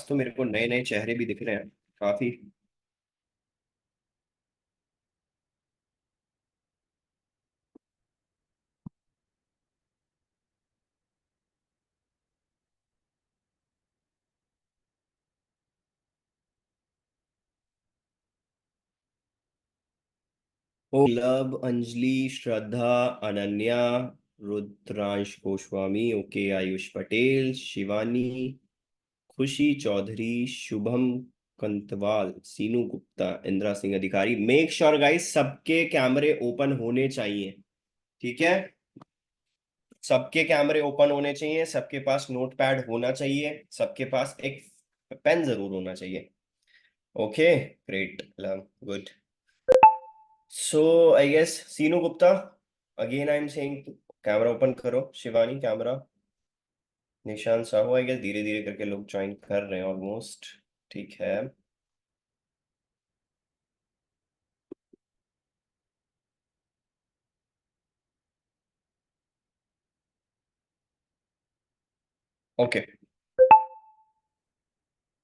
आज तो मेरे को नए नए चेहरे भी दिख रहे हैं काफी। लब, अंजलि, श्रद्धा, अनन्या, रुद्रांश गोस्वामी, ओके, आयुष पटेल, शिवानी, खुशी चौधरी, शुभम कंतवाल, सीनू गुप्ता, इंदिरा सिंह अधिकारी। मेक श्योर गाइस सबके कैमरे ओपन होने चाहिए। ठीक है, सबके कैमरे ओपन होने चाहिए, सबके पास नोट पैड होना चाहिए, सबके पास एक पेन जरूर होना चाहिए। Okay, great, good. So I guess Seenu Gupta, again I am saying camera open करो। शिवानी कैमरा, निशान साहू, आई गेस धीरे धीरे करके लोग ज्वाइन कर रहे हैं ऑलमोस्ट। ठीक है, ओके,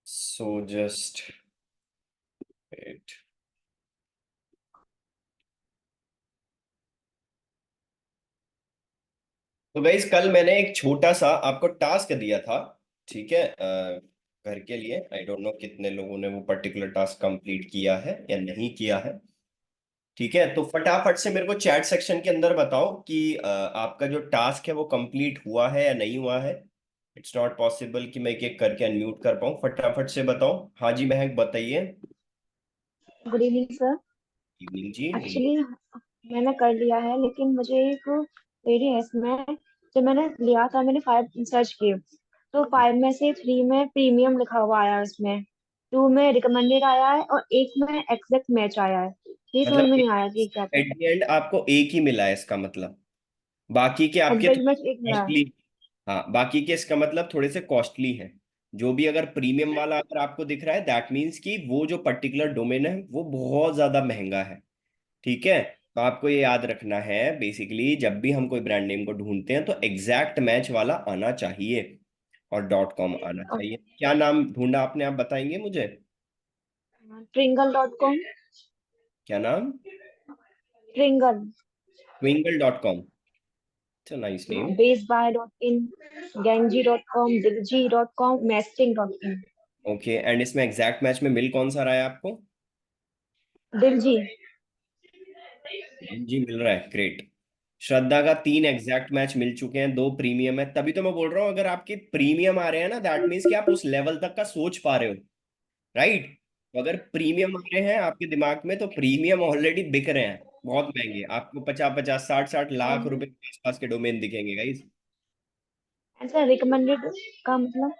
सो जस्ट वेट। तो गाइस कल मैंने एक छोटा सा आपको टास्क दिया था। ठीक है, घर के लिए आई डोंट नो कितने लोगों ने वो पर्टिकुलर टास्क कंप्लीट किया है या नहीं किया है। ठीक है, तो फटाफट से मेरे को चैट सेक्शन के अंदर बताओ कि आपका जो टास्क है वो कंप्लीट हुआ है या नहीं हुआ है। इट्स नॉट पॉसिबल कि मैं एक एक करके अनम्यूट कर पाऊँ। फटाफट से बताओ। हाँ जी महक बताइए। Good evening sir. इवनिंग जी, बोलिए। एक्चुअली मैंने कर लिया है, लेकिन मुझे एक क्वेरी है इसमें। जब मैंने लिया था, मैंने 5 सर्च किए, तो 5 में से 3 में प्रीमियम लिखा हुआ आया है उसमें, 2 में रिकमेंडेड आया है और 1 में एग्जैक्ट मैच आया है। ये समझ मतलब में नहीं आया कि क्या था। एट द एंड आपको एक ही मिला है इसका मतलब, बाकी के आपके एग्जैक्ट थोड़े मैच एक मिला है। कॉस्टली। हाँ, बाकी के इसका मतलब थोड़े से कॉस्टली हैं। जो भी अगर प्रीमियम वाला अगर आपको दिख रहा है दैट मीन्स कि वो जो पर्टिकुलर डोमेन है वो बहुत ज्यादा महंगा है। ठीक है, तो आपको ये याद रखना है बेसिकली जब भी हम कोई ब्रांड नेम को ढूंढते हैं तो एग्जैक्ट मैच वाला आना चाहिए और डॉट कॉम आना चाहिए। क्या नाम ढूंढा आपने, आप बताएंगे मुझे? ट्रिंगल.com। क्या नाम? ट्रिंगल। ट्विंगल.com। It's nice name. बेसबाय.in, genji.com, diljit.com, mesting.in। Okay, and इसमें एग्जैक्ट मैच में मिल कौन सा रहा है आपको? दिलजीत। जी मिल रहा है, ग्रेट। श्रद्धा का 3 एग्जैक्ट मैच मिल चुके हैं, 2 प्रीमियम है। तभी तो मैं बोल रहा हूँ अगर आपके प्रीमियम आ रहे हैं ना दैट मीन्स कि आप उस लेवल तक का सोच पा रहे हो। राइट, तो अगर प्रीमियम आ रहे हैं आपके दिमाग में तो प्रीमियम ऑलरेडी बिक रहे हैं बहुत महंगे। आपको 50-50, 60-60 लाख रुपए के आसपास के डोमेन दिखेंगे गाइस। ऐसा रिकमेंडेड का मतलब?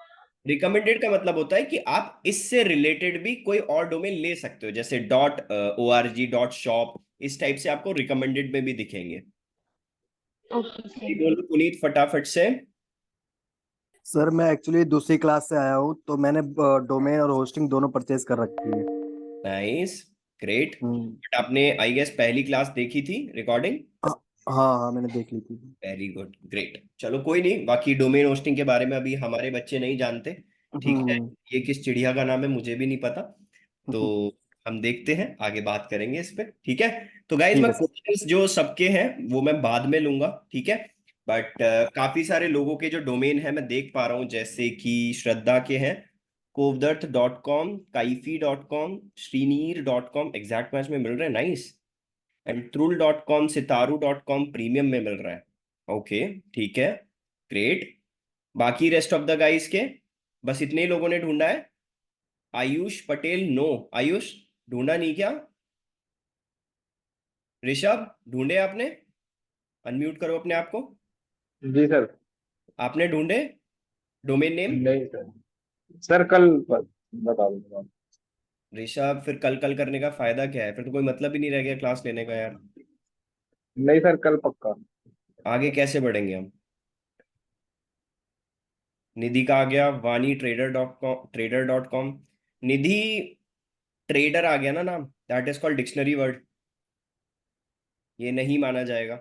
रिकमेंडेड का मतलब होता है कि आप इससे रिलेटेड भी कोई और डोमेन ले सकते हो, जैसे .org, .shop, इस टाइप से आपको रिकमेंडेड में भी दिखेंगे। Okay sir. बोलो पुनीत फटाफट से। सर मैं एक्चुअली दूसरी क्लास से आया हूँ, तो मैंने डोमेन और होस्टिंग दोनों परचेज कर रखी है। Nice, great. हम्म। बट आपने आई गेस पहली क्लास देखी थी रिकॉर्डिंग? हाँ हाँ हाँ, मैंने देख ली थी। Very good, great. चलो कोई नहीं, बाकी डोमेन होस्टिंग के बारे में अभी हमारे बच्चे नहीं जानते। ठीक है, हम्म। ये किस चिड़िया का नाम है मुझे भी नहीं पता। तो हम्म। हम देखते हैं, आगे बात करेंगे इस पे। ठीक है, तो गाइज ठीक मैं है सर। क्वेश्चंस जो सबके हैं वो मैं बाद में लूंगा। ठीक है, बट काफी सारे लोगों के जो डोमेन है मैं देख पा रहा हूँ, जैसे कि श्रद्धा के हैं कोवदर्थ.com, काइफी.com, श्रीनीर.com एग्जैक्ट मैच में मिल रहे हैं, नाइस। एंड सितारू.com प्रीमियम में मिल रहा है। ओके, ठीक है, ग्रेट। बाकी रेस्ट ऑफ द गाइस के बस इतने ही लोगों ने ढूंढा है। आयुष पटेल, नो। आयुष ढूंढा नहीं क्या? ऋषभ ढूंढे आपने? अनम्यूट करो अपने आप को। जी सर। आपने ढूंढे डोमेन नेम? नहीं सर। सर कल बता दूंगा। ऋषभ फिर कल कल करने का फायदा क्या है, फिर तो कोई मतलब ही नहीं रह गया क्लास लेने का यार। नहीं सर, कल पक्का। आगे कैसे बढ़ेंगे हम? निधि का आ गया, वानी ट्रेडर.com। निधि ट्रेडर आ गया ना नाम, that is called dictionary word, ये नहीं माना जाएगा।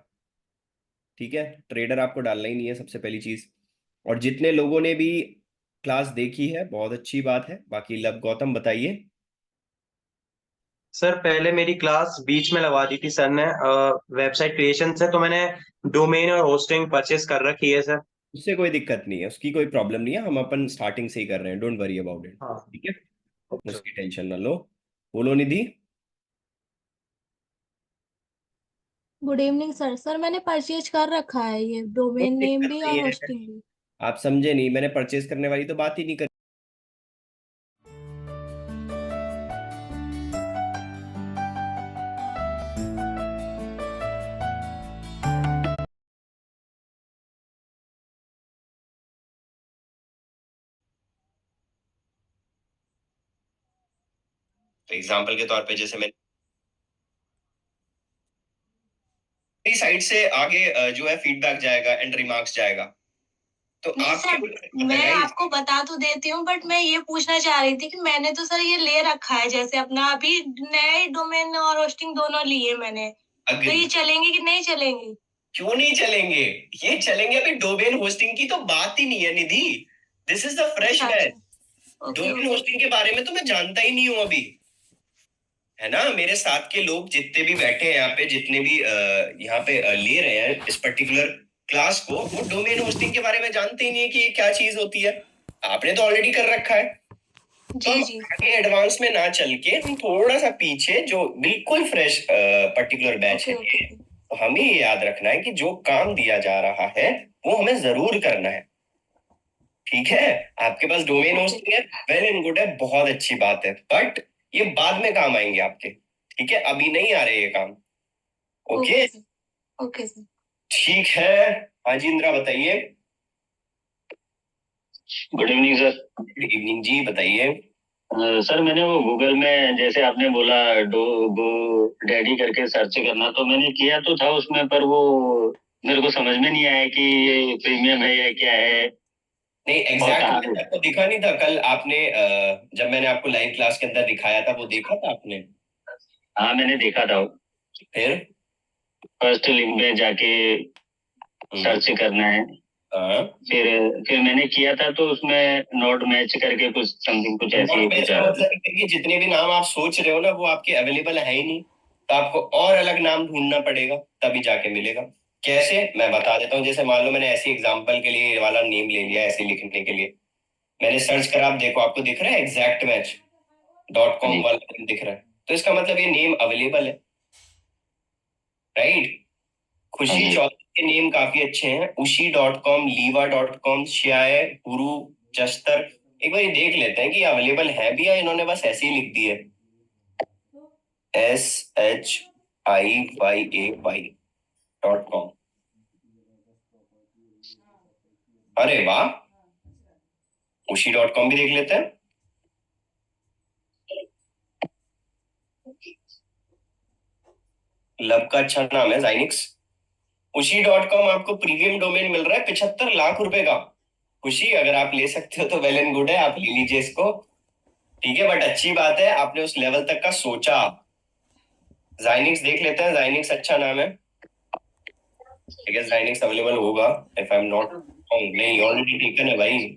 ठीक है, ट्रेडर आपको डालना ही नहीं है सबसे पहली चीज। और जितने लोगों ने भी क्लास देखी है, बहुत अच्छी बात है। बाकी लब गौतम बताइए। सर पहले मेरी क्लास बीच में लगा दी थी सर ने वेबसाइट क्रिएशन से, तो मैंने डोमेन और होस्टिंग परचेस कर रखी है सर। उससे कोई दिक्कत नहीं है, उसकी कोई प्रॉब्लम नहीं है, हम अपन स्टार्टिंग से ही कर रहे हैं, डोंट वरी अबाउट इट। हाँ। ठीक है, ओके। उसकी टेंशन ना लो। बोलो Nidhi. Good evening sir. Sir मैंने परचेज कर रखा है ये कोई डोमेन नेम दिक्कत भी नहीं और है, होस्टिंग भी। आप समझे नहीं, मैंने परचेज करने वाली तो बात ही नहीं करी। तो एग्जाम्पल के तौर पे जैसे मैं मेरी साइड से आगे जो है फीडबैक जाएगा, एंट्री मार्क्स जाएगा। तो नहीं आपके सर, मैं आपको बता तो देती हूँ, बट मैं ये पूछना चाह रही थी कि मैंने तो सर ये ले रखा है, जैसे अपना अभी नए डोमेन और होस्टिंग दोनों लिए मैंने, तो ये चलेंगे कि नहीं चलेंगे? क्यों नहीं चलेंगे, ये चलेंगे। अभी डोमेन होस्टिंग की तो बात ही नहीं है निधि, दिस इज द फ्रेश अच्छा, batch. Okay domain okay. Hosting के बारे में तो मैं जानता ही नहीं हूँ अभी, है ना। मेरे साथ के लोग जितने भी बैठे हैं यहाँ पे, जितने भी यहाँ पे ले रहे हैं इस पर्टिकुलर क्लास को, वो डोमेन होस्टिंग के बारे में जानते ही नहीं है कि ये क्या चीज होती है। आपने तो ऑलरेडी कर रखा है, तो जी हम जी। आगे एडवांस में ना चल के हम थोड़ा सा पीछे, जो बिल्कुल फ्रेश पर्टिकुलर बैच ओके है ओके। ये, तो हमें ये याद रखना है कि जो काम दिया जा रहा है वो हमें जरूर करना है। ठीक है, आपके पास डोमेन होस्टिंग है, वेल एंड गुड है, बहुत अच्छी बात है, बट ये बाद में काम आएंगे आपके। ठीक है, अभी नहीं आ रहे ये काम। Okay, okay sir. Okay sir. ठीक है। हाँ जी इंदिरा बताइए। Good evening sir. Good evening जी, बताइए। सर मैंने वो गूगल में, जैसे आपने बोला डो गो डैडी करके सर्च करना, तो मैंने किया तो था उसमें, पर वो मेरे को समझ में नहीं आया कि ये प्रीमियम है या क्या है। नहीं, और एग्जैक्ट कहाँ मैंने पे? आपको दिखा नहीं था कल, आपने जब मैंने आपको लाइव क्लास के अंदर दिखाया था, वो देखा था आपने? हाँ मैंने देखा था। फिर फर्स्ट लिंक में जाके सर्च करना है। हाँ, फिर मैंने किया था तो उसमें नोट मैच करके कुछ समथिंग कुछ ऐसी नॉट ही मैच कुछ आ का रहा था। मतलब है कि जितने भी नाम आप सोच रहे हो ना, वो आपके अवेलेबल है ही नहीं, तो आपको और अलग नाम ढूंढना पड़ेगा, तभी जाके मिलेगा। कैसे, मैं बता देता हूँ। जैसे मान लो मैंने ऐसी एग्जांपल के लिए ये वाला नेम ले लिया ऐसे लिखने के लिए, मैंने सर्च करा, आप देखो आपको दिख रहा है एग्जैक्ट मैच .com वाला नेम दिख रहा है, तो इसका मतलब ये नेम अवेलेबल है, राइट। खुशी चौधरी के नेम काफी अच्छे हैं, ushi.com, liva.com, श्याय, गुरु, जस्तर। एक बार ये देख लेते हैं कि अवेलेबल है भी, या इन्होंने बस ऐसे ही लिख दिए SHIYAY.com। अरे वाह, ushi.com भी देख लेते हैं। लब का अच्छा नाम है, जाइनिक्स। ushi.com आपको प्रीमियम डोमेन मिल रहा है 75 लाख रुपए का। खुशी, अगर आप ले सकते हो तो वेल एंड गुड है, आप ले लीजिए इसको। ठीक है, बट अच्छी बात है आपने उस लेवल तक का सोचा। जाइनिक्स देख लेते हैं, जाइनिक्स अच्छा नाम है, आई गेस जाइनिक्स अवेलेबल होगा, if I am not wrong. नहीं, ऑलरेडी टेकन है भाई,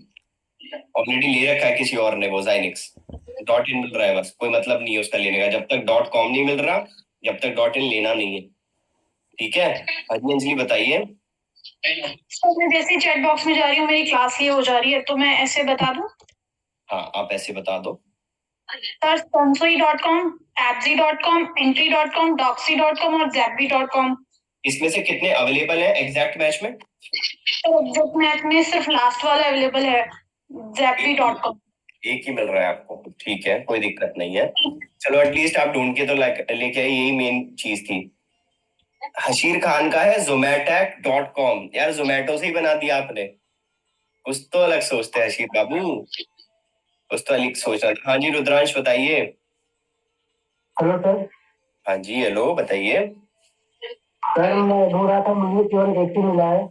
ऑलरेडी ले रखा है किसी और ने वो जाइनिक्स। .in मिल रहा है, बस कोई मतलब नहीं है उसका लेने का, जब तक .com नहीं मिल रहा, जब तक .in लेना नहीं है। ठीक है, हजी अंजलि बताइए। सर मैं जैसे चैट बॉक्स में जा रही हूँ, मेरी क्लास ये हो जा रही है, तो मैं ऐसे बता दूं? हाँ, आप ऐसे बता दो। Sir sonsui.com, appzy.com, entry.com, doxy.com और zapby.com। इसमें से कितने अवेलेबल है एग्जैक्ट मैच में? तो एग्जैक्ट मैच में सिर्फ लास्ट वाला अवेलेबल है, zapby.com। एक ही मिल रहा है आपको, ठीक है, कोई दिक्कत नहीं है। चलो एटलीस्ट आप ढूंढ के तो लेके आए, यही मेन चीज थी। हशीर खान का है zomatic.com। यार जोमेटो से ही बना दिया आपने, कुछ तो अलग सोचते हैं हशीर बाबू, कुछ तो अलग सोचना था। हाँ जी रुद्रांश बताइए। Hello sir. हाँ जी हेलो बताइए। सर मैं ढूंढ रहा था, मुझे केवल एक ही मिला है,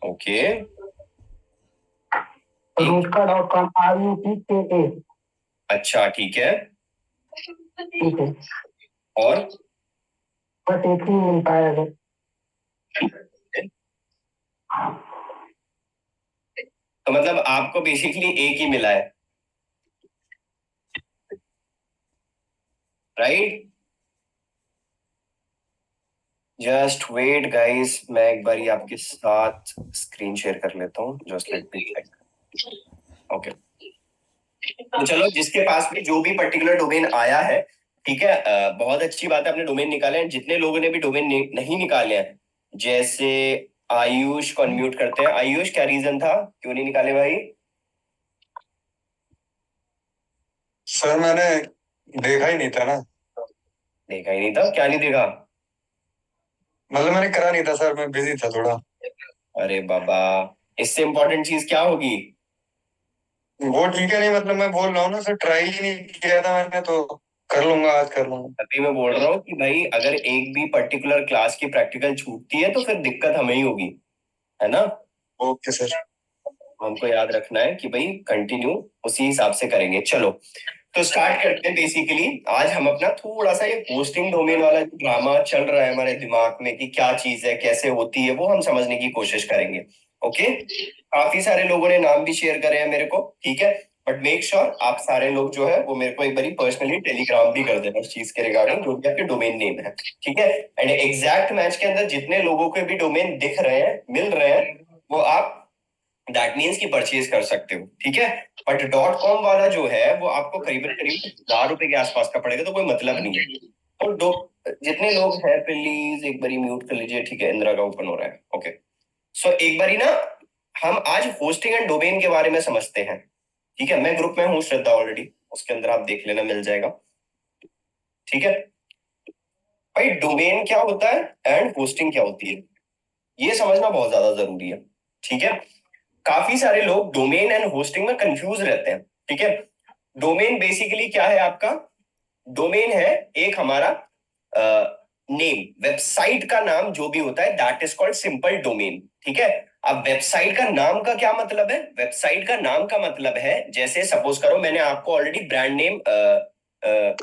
ओके, rutka.com, RUTKA। अच्छा ठीक है, ठीक है, और बस एक ही मिल पाया सर। तो मतलब आपको बेसिकली एक ही मिला है, राइट? जस्ट वेट गाइस, मैं एक बार आपके साथ स्क्रीन शेयर कर लेता हूँ, just let me check. Okay, तो चलो, जिसके पास भी जो भी पर्टिकुलर डोमेन आया है, ठीक है, बहुत अच्छी बात है, आपने डोमेन निकाले हैं। जितने लोगों ने भी डोमेन नहीं निकाले हैं, जैसे आयुष को अनम्यूट करते हैं। आयुष, क्या रीजन था, क्यों नहीं निकाले भाई? सर मैंने देखा ही नहीं था ना। देखा ही नहीं था? क्या नहीं देखा? मतलब मैंने करा नहीं था सर, मैं बिजी था थोड़ा। अरे बाबा, इससे इंपॉर्टेंट चीज क्या होगी? वो ठीक है, नहीं मतलब मैं बोल रहा हूँ ना सर, ट्राई ही नहीं किया था मैंने, तो कर लूंगा, आज कर लूंगा। अभी मैं बोल रहा हूँ कि भाई अगर एक भी पर्टिकुलर क्लास की प्रैक्टिकल छूटती है तो फिर दिक्कत हमें ही होगी, है ना? Okay sir. हमको याद रखना है कि भाई कंटिन्यू उसी हिसाब से करेंगे। चलो, तो स्टार्ट करते हैं। बेसिकली आज हम अपना थोड़ा सा ये होस्टिंग डोमेन वाला ड्रामा चल रहा है हमारे दिमाग में कि क्या चीज है, कैसे होती है, वो हम समझने की कोशिश करेंगे। ओके, काफी सारे लोगों ने नाम भी शेयर करे हैं मेरे को, ठीक है, बट मेक श्योर आप सारे लोग जो है वो मेरे को एक बार पर्सनली टेलीग्राम भी कर देना इस चीज के रिगार्डिंग, जो भी आपके डोमेन नेम है, ठीक है। एंड एग्जैक्ट मैच के अंदर जितने लोगों के भी डोमेन दिख रहे हैं, मिल रहे हैं, वो आप दैट मीन्स की परचेज कर सकते हो, ठीक है। बट .com वाला जो है वो आपको करीबन करीब 1000 रुपए के आसपास का पड़ेगा, तो कोई मतलब नहीं है। और दो जितने लोग हैं प्लीज एक बारी म्यूट कर लीजिए, ठीक है, इंदिरा का ओपन हो रहा है। ओके, सो एक बारी ना हम आज होस्टिंग एंड डोमेन के बारे में समझते हैं, ठीक है। मैं ग्रुप में हूँ श्रद्धा ऑलरेडी, उसके अंदर आप देख लेना, मिल जाएगा, ठीक है। भाई डोमेन क्या होता है एंड होस्टिंग क्या होती है, ये समझना बहुत ज्यादा जरूरी है, ठीक है। काफी सारे लोग डोमेन एंड होस्टिंग में कंफ्यूज रहते हैं, ठीक है। डोमेन बेसिकली क्या है आपका? डोमेन है एक हमारा नेम, वेबसाइट का नाम जो भी होता है, that is called simple domain, ठीक है। अब वेबसाइट का नाम का क्या मतलब है? वेबसाइट का नाम का मतलब है, जैसे सपोज करो मैंने आपको ऑलरेडी ब्रांड नेम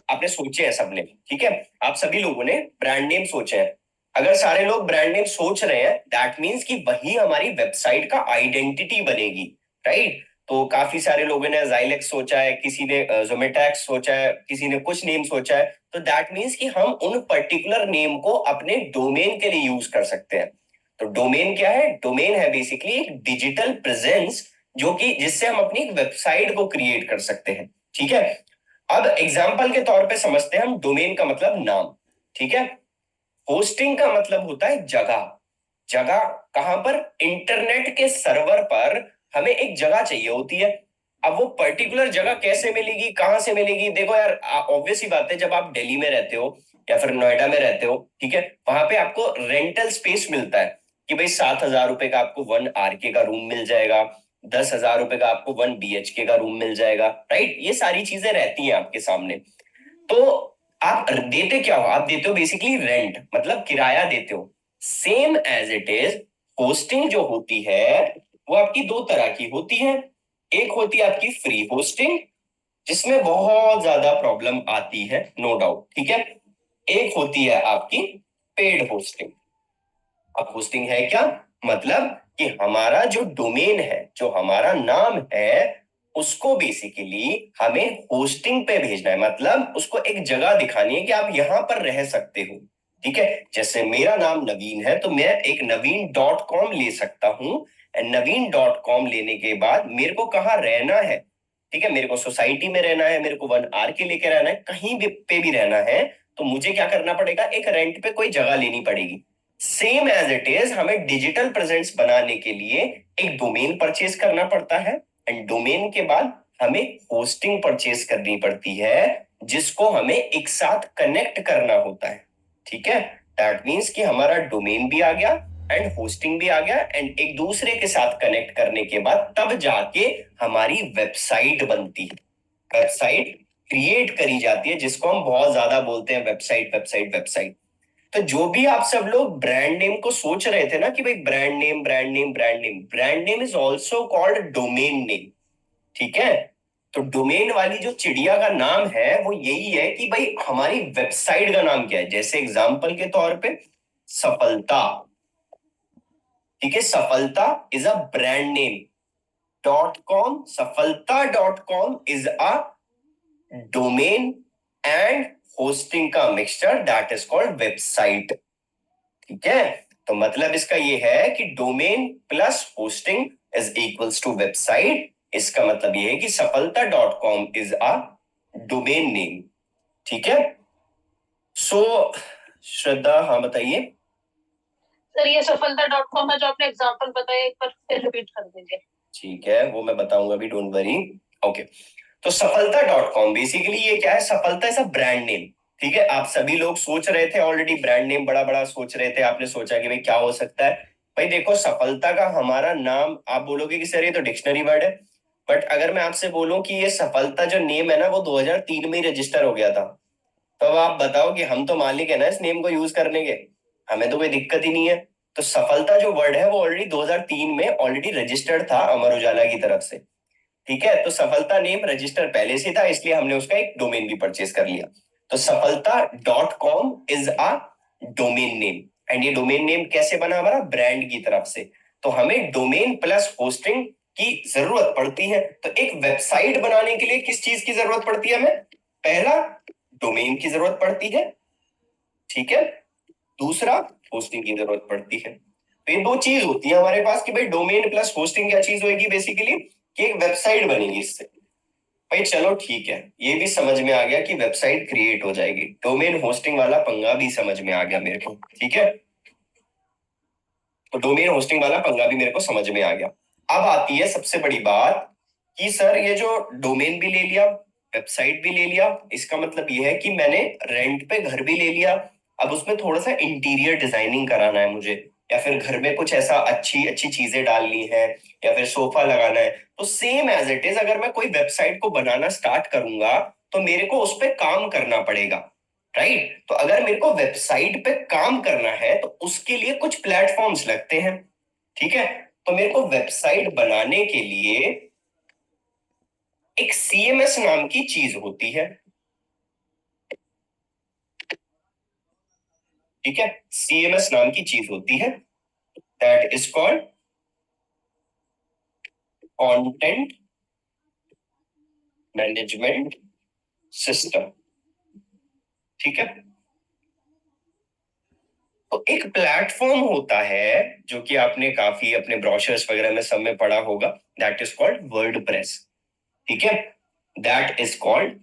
आपने सोचे हैं सबने, ठीक है, आप सभी लोगों ने ब्रांड नेम सोचे हैं। अगर सारे लोग ब्रांड नेम सोच रहे हैं, दैट मीन्स कि वही हमारी वेबसाइट का आइडेंटिटी बनेगी, राइट। तो काफी सारे लोगों ने Zylex सोचा है, किसी ने Zomatex सोचा है, किसी ने कुछ नेम सोचा है, तो दैट मीन्स कि हम उन पर्टिकुलर नेम को अपने डोमेन के लिए यूज कर सकते हैं। तो डोमेन क्या है? डोमेन है बेसिकली एक डिजिटल प्रेजेंस, जो कि जिससे हम अपनी वेबसाइट को क्रिएट कर सकते हैं, ठीक है। अब एग्जाम्पल के तौर पे समझते हैं हम डोमेन का मतलब नाम, ठीक है। होस्टिंग का मतलब होता है जगह। जगह कहां पर? इंटरनेट के सर्वर पर हमें एक जगह चाहिए होती है। अब वो पर्टिकुलर जगह कैसे मिलेगी, कहां से मिलेगी? देखो यार, ऑब्वियस ही बात है, जब आप दिल्ली में रहते हो या फिर नोएडा में रहते हो, ठीक है, वहां पे आपको रेंटल स्पेस मिलता है कि भाई 7,000 रुपए का आपको 1 RK का रूम मिल जाएगा, 10,000 रुपए का आपको 1 BHK का रूम मिल जाएगा, राइट। ये सारी चीजें रहती हैं आपके सामने। तो आप देते क्या हो? आप देते हो बेसिकली रेंट, मतलब किराया देते हो। Same as it is hosting जो होती है वो आपकी दो तरह की होती है। एक होती है आपकी फ्री होस्टिंग, जिसमें बहुत ज्यादा प्रॉब्लम आती है, नो डाउट, ठीक है। एक होती है आपकी पेड होस्टिंग। अब होस्टिंग है क्या? मतलब कि हमारा जो डोमेन है, जो हमारा नाम है, उसको बेसिकली हमें होस्टिंग पे भेजना है, मतलब उसको एक जगह दिखानी है कि आप यहां पर रह सकते हो, ठीक है। जैसे मेरा नाम नवीन है तो मैं एक naveen.com ले सकता हूं। naveen.com लेने के बाद मेरे को कहाँ रहना है, ठीक है, मेरे को सोसाइटी में रहना है, मेरे को 1 RK लेके रहना है, कहीं भी पे भी रहना है, तो मुझे क्या करना पड़ेगा? एक रेंट पे कोई जगह लेनी पड़ेगी। सेम एज इट इज हमें डिजिटल प्रेजेंस बनाने के लिए एक डोमेन परचेज करना पड़ता है, एंड डोमेन के बाद हमें होस्टिंग परचेज करनी पड़ती है, जिसको हमें एक साथ कनेक्ट करना होता है, ठीक है। दैट मीन्स कि हमारा डोमेन भी आ गया एंड होस्टिंग भी आ गया, एंड एक दूसरे के साथ कनेक्ट करने के बाद तब जाके हमारी वेबसाइट बनती है, वेबसाइट क्रिएट करी जाती है, जिसको हम बहुत ज्यादा बोलते हैं वेबसाइट वेबसाइट वेबसाइट। तो जो भी आप सब लोग ब्रांड नेम को सोच रहे थे ना कि भाई brand name brand name brand name, brand name is also called domain name, ठीक है। तो डोमेन वाली जो चिड़िया का नाम है वो यही है कि भाई हमारी वेबसाइट का नाम क्या है। जैसे एग्जांपल के तौर पे सफलता, ठीक है, सफलता is a brand name, .com, safalta.com is a domain and hosting का mixture that is called website. ठीक है, तो मतलब इसका ये है कि domain plus hosting is equals to website. इसका मतलब ये है कि सफलता.com इज अ डोमेन नेम. ठीक है. सो श्रद्धा, हाँ बताइए. सर ये सफलता.com का जो आपने एग्जांपल बताया एक बार फिर रिपीट कर दीजिए. ठीक है, वो मैं बताऊंगा भी, डोंट वरी. ओके, तो सफलता.com बेसिकली ये क्या है? सफलता इज अ ब्रांड नेम. ठीक है, आप सभी लोग सोच रहे थे ऑलरेडी, ब्रांड नेम बड़ा बड़ा सोच रहे थे. आपने सोचा कि भाई क्या हो सकता है. भाई देखो, सफलता का हमारा नाम, आप बोलोगे कि सर ये तो डिक्शनरी वर्ड है, बट अगर मैं आपसे बोलूं कि ये सफलता जो नेम है ना वो 2003 में ही रजिस्टर हो गया था, तो अब आप बताओ कि हम तो मालिक है ना इस नेम को यूज करने के, हमें तो कोई दिक्कत ही नहीं है. तो सफलता जो वर्ड है वो ऑलरेडी 2003 में ऑलरेडी रजिस्टर्ड था अमर उजाला की तरफ से. ठीक है, तो सफलता नेम रजिस्टर पहले से था, इसलिए हमने उसका एक डोमेन भी परचेज कर लिया. तो सफलता.com is a domain name. And ये डोमेन नेम कैसे बना? हमारा ब्रांड की तरफ से. तो हमें डोमेन प्लस होस्टिंग की जरूरत पड़ती है. तो एक वेबसाइट बनाने के लिए किस चीज की जरूरत पड़ती है हमें? पहला, डोमेन की जरूरत पड़ती है. ठीक है, दूसरा होस्टिंग की जरूरत पड़ती है. तो ये दो चीज होती है हमारे पास कि भाई डोमेन प्लस होस्टिंग क्या चीज होगी बेसिकली, कि एक वेबसाइट बनेगी इससे. भाई चलो ठीक है, ये भी समझ में आ गया कि वेबसाइट क्रिएट हो जाएगी. डोमेन होस्टिंग वाला पंगा भी समझ में आ गया मेरे को. ठीक है, तो डोमेन होस्टिंग वाला पंगा भी मेरे को समझ में आ गया. अब आती है सबसे बड़ी बात कि सर ये जो डोमेन भी ले लिया, वेबसाइट भी ले लिया, इसका मतलब ये है कि मैंने रेंट पे घर भी ले लिया. अब उसमें थोड़ा सा इंटीरियर डिजाइनिंग कराना है मुझे, या फिर घर में कुछ ऐसा अच्छी अच्छी चीजें डालनी है, या फिर सोफा लगाना है. तो सेम एज इट इज अगर मैं कोई वेबसाइट को बनाना स्टार्ट करूंगा तो मेरे को उस पर काम करना पड़ेगा. राइट. तो अगर मेरे को वेबसाइट पे काम करना है तो उसके लिए कुछ प्लेटफॉर्म्स लगते हैं. ठीक है, तो मेरे को वेबसाइट बनाने के लिए एक CMS नाम की चीज होती है. ठीक है, CMS नाम की चीज होती है, that is called content management system. ठीक है, तो एक प्लेटफॉर्म होता है जो कि आपने काफी अपने ब्रोशर्स वगैरह में सब में पढ़ा होगा, दैट इज कॉल्ड वर्डप्रेस. ठीक है, दैट इज कॉल्ड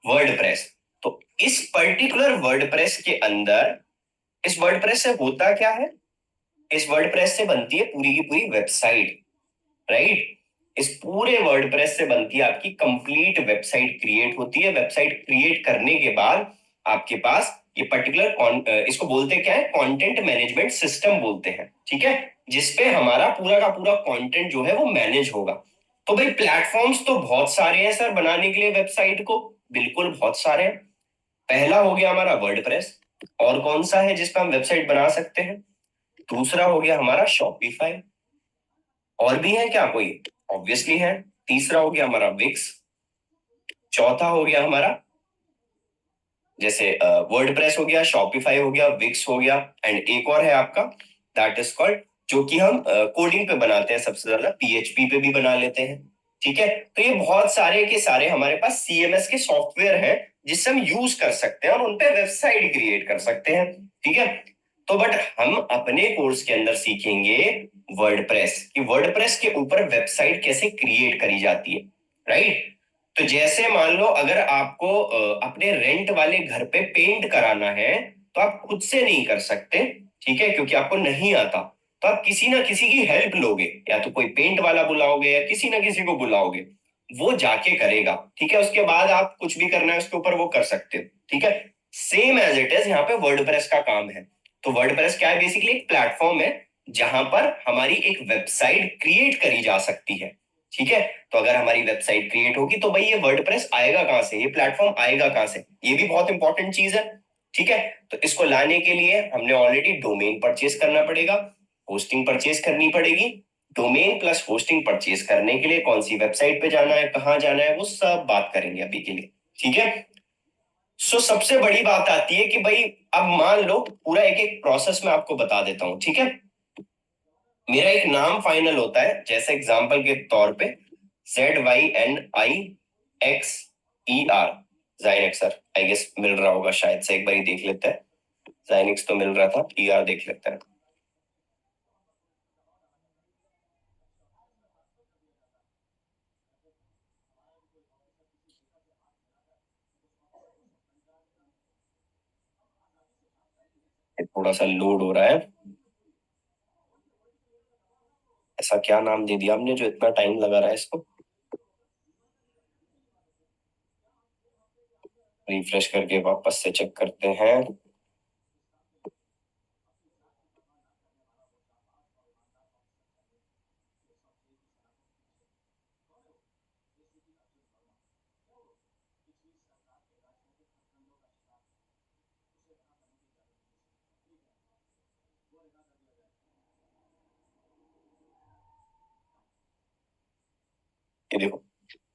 वर्डप्रेस. तो इस पर्टिकुलर वर्डप्रेस के अंदर, इस वर्डप्रेस से होता क्या है? इस वर्डप्रेस से बनती है पूरी की पूरी वेबसाइट. राइट, इस पूरे वर्डप्रेस से बनती है आपकी कंप्लीट वेबसाइट क्रिएट होती है. वेबसाइट क्रिएट करने के बाद आपके पास ये पर्टिकुलर, इसको बोलते क्या है? कंटेंट मैनेजमेंट सिस्टम बोलते हैं. ठीक है, जिसपे हमारा पूरा का पूरा कंटेंट जो है वो मैनेज होगा. तो भाई प्लेटफॉर्म्स तो बहुत सारे हैं सर बनाने के लिए वेबसाइट को. बिल्कुल बहुत सारे हैं. पहला हो गया हमारा वर्डप्रेस. और कौन सा है जिसपे हम वेबसाइट बना सकते हैं? दूसरा हो गया हमारा शॉपिफाई. और भी है क्या कोई? ऑब्वियसली है. तीसरा हो गया हमारा विक्स. चौथा हो गया हमारा, जैसे वर्डप्रेस हो गया, शॉपिफाई हो गया, विक्स हो गया, एंड एक और है आपका, दैट इज कॉल्ड, जो कि हम कोडिंग पे बनाते हैं सबसे ज्यादा, PHP पे भी बना लेते हैं. ठीक है, तो ये बहुत सारे के सारे हमारे पास CMS के सॉफ्टवेयर हैं जिससे हम यूज कर सकते हैं और उनपे वेबसाइट क्रिएट कर सकते हैं. ठीक है, तो बट हम अपने कोर्स के अंदर सीखेंगे वर्डप्रेस, कि वर्डप्रेस के ऊपर वेबसाइट कैसे क्रिएट करी जाती है. राइट, तो जैसे मान लो अगर आपको अपने रेंट वाले घर पे पेंट कराना है तो आप खुद से नहीं कर सकते. ठीक है, क्योंकि आपको नहीं आता, तो आप किसी ना किसी की हेल्प लोगे, या तो कोई पेंट वाला बुलाओगे या किसी ना किसी को बुलाओगे, वो जाके करेगा. ठीक है, उसके बाद आप कुछ भी करना है उसके ऊपर वो कर सकते हो. ठीक है, सेम एज इट इज यहाँ पे वर्डप्रेस का काम है. तो वर्डप्रेस क्या है? बेसिकली एक प्लेटफॉर्म है जहां पर हमारी एक वेबसाइट क्रिएट करी जा सकती है. ठीक है, तो अगर हमारी वेबसाइट क्रिएट होगी तो भाई ये वर्डप्रेस आएगा कहां से, ये प्लेटफॉर्म आएगा कहां से? ये भी बहुत इंपॉर्टेंट चीज है. ठीक है, तो इसको लाने के लिए हमने ऑलरेडी डोमेन परचेज करना पड़ेगा, होस्टिंग परचेज करनी पड़ेगी. डोमेन प्लस होस्टिंग परचेज करने के लिए कौन सी वेबसाइट पे जाना है, कहां जाना है, वो सब बात करेंगे अभी के लिए. ठीक है, सो सबसे बड़ी बात आती है कि भाई अब मान लो पूरा एक एक प्रोसेस में आपको बता देता हूं. ठीक है, मेरा एक नाम फाइनल होता है, जैसे एग्जांपल के तौर पे ZYNIXER, ज़ाइनेक्सर। आई गेस मिल रहा होगा शायद से, एक बार ही देख लेते हैं। ज़ाइनेक्स तो मिल रहा था, ER देख लेते हैं। थोड़ा सा लोड हो रहा है। ऐसा क्या नाम दे दिया हमने जो इतना टाइम लगा रहा है इसको? रिफ्रेश करके वापस से चेक करते हैं। ये देखो,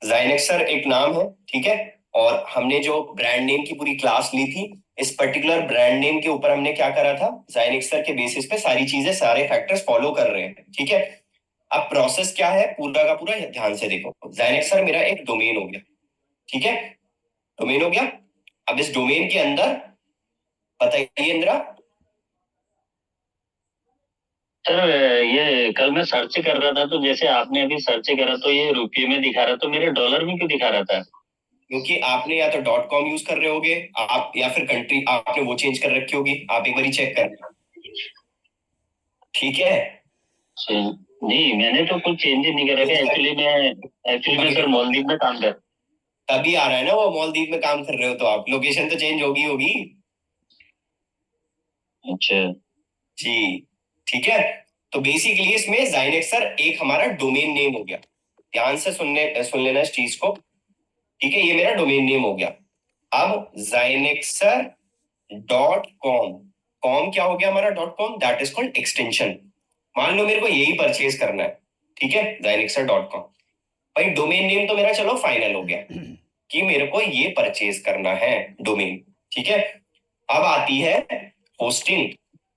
ज़ाइनेक्सर एक नाम है, ठीक है। और हमने जो ब्रांड नेम की पूरी क्लास ली थी, इस पर्टिकुलर ब्रांड नेम के ऊपर हमने क्या करा था, ज़ाइनेक्सर के बेसिस पे सारी चीजें, सारे फैक्टर्स फॉलो कर रहे हैं, ठीक है। अब प्रोसेस क्या है पूरा का पूरा, ध्यान से देखो। ज़ाइनेक्सर मेरा एक डोमेन हो गया, ठीक है, डोमेन हो गया। अब इस डोमेन के अंदर बताइए इंदिरा। सर ये कल मैं सर्च कर रहा था, तो जैसे आपने अभी सर्च करा तो ये रुपये में दिखा रहा, तो मेरे डॉलर में क्यों दिखा रहा था? क्योंकि आपने या तो .com यूज कर रहे होगे आप, या फिर कंट्री आपने वो चेंज कर रखी होगी। आप एक बार चेक करना, ठीक है। नहीं, मैंने तो कुछ चेंज नहीं करा था। एक्चुअली मैं सर मालदीव में काम कर, तभी आ रहा है ना वो, मालदीव में काम कर रहे हो तो आप, लोकेशन तो चेंज होगी। अच्छा जी, ठीक है। तो बेसिकली इसमें ज़ाइनेक्सर एक हमारा डोमेन नेम हो गया। ध्यान से सुन लेना इस चीज को, ठीक है। ये मेरा डोमेन नेम हो गया। अब ज़ाइनेक्सर.com, कॉम क्या हो गया हमारा .com, that is called extension. मान लो मेरे को यही परचेज करना है, ठीक है, ज़ाइनेक्सर.com। भाई डोमेन नेम तो मेरा चलो फाइनल हो गया कि मेरे को ये परचेज करना है डोमेन, ठीक है। अब आती है होस्टिंग,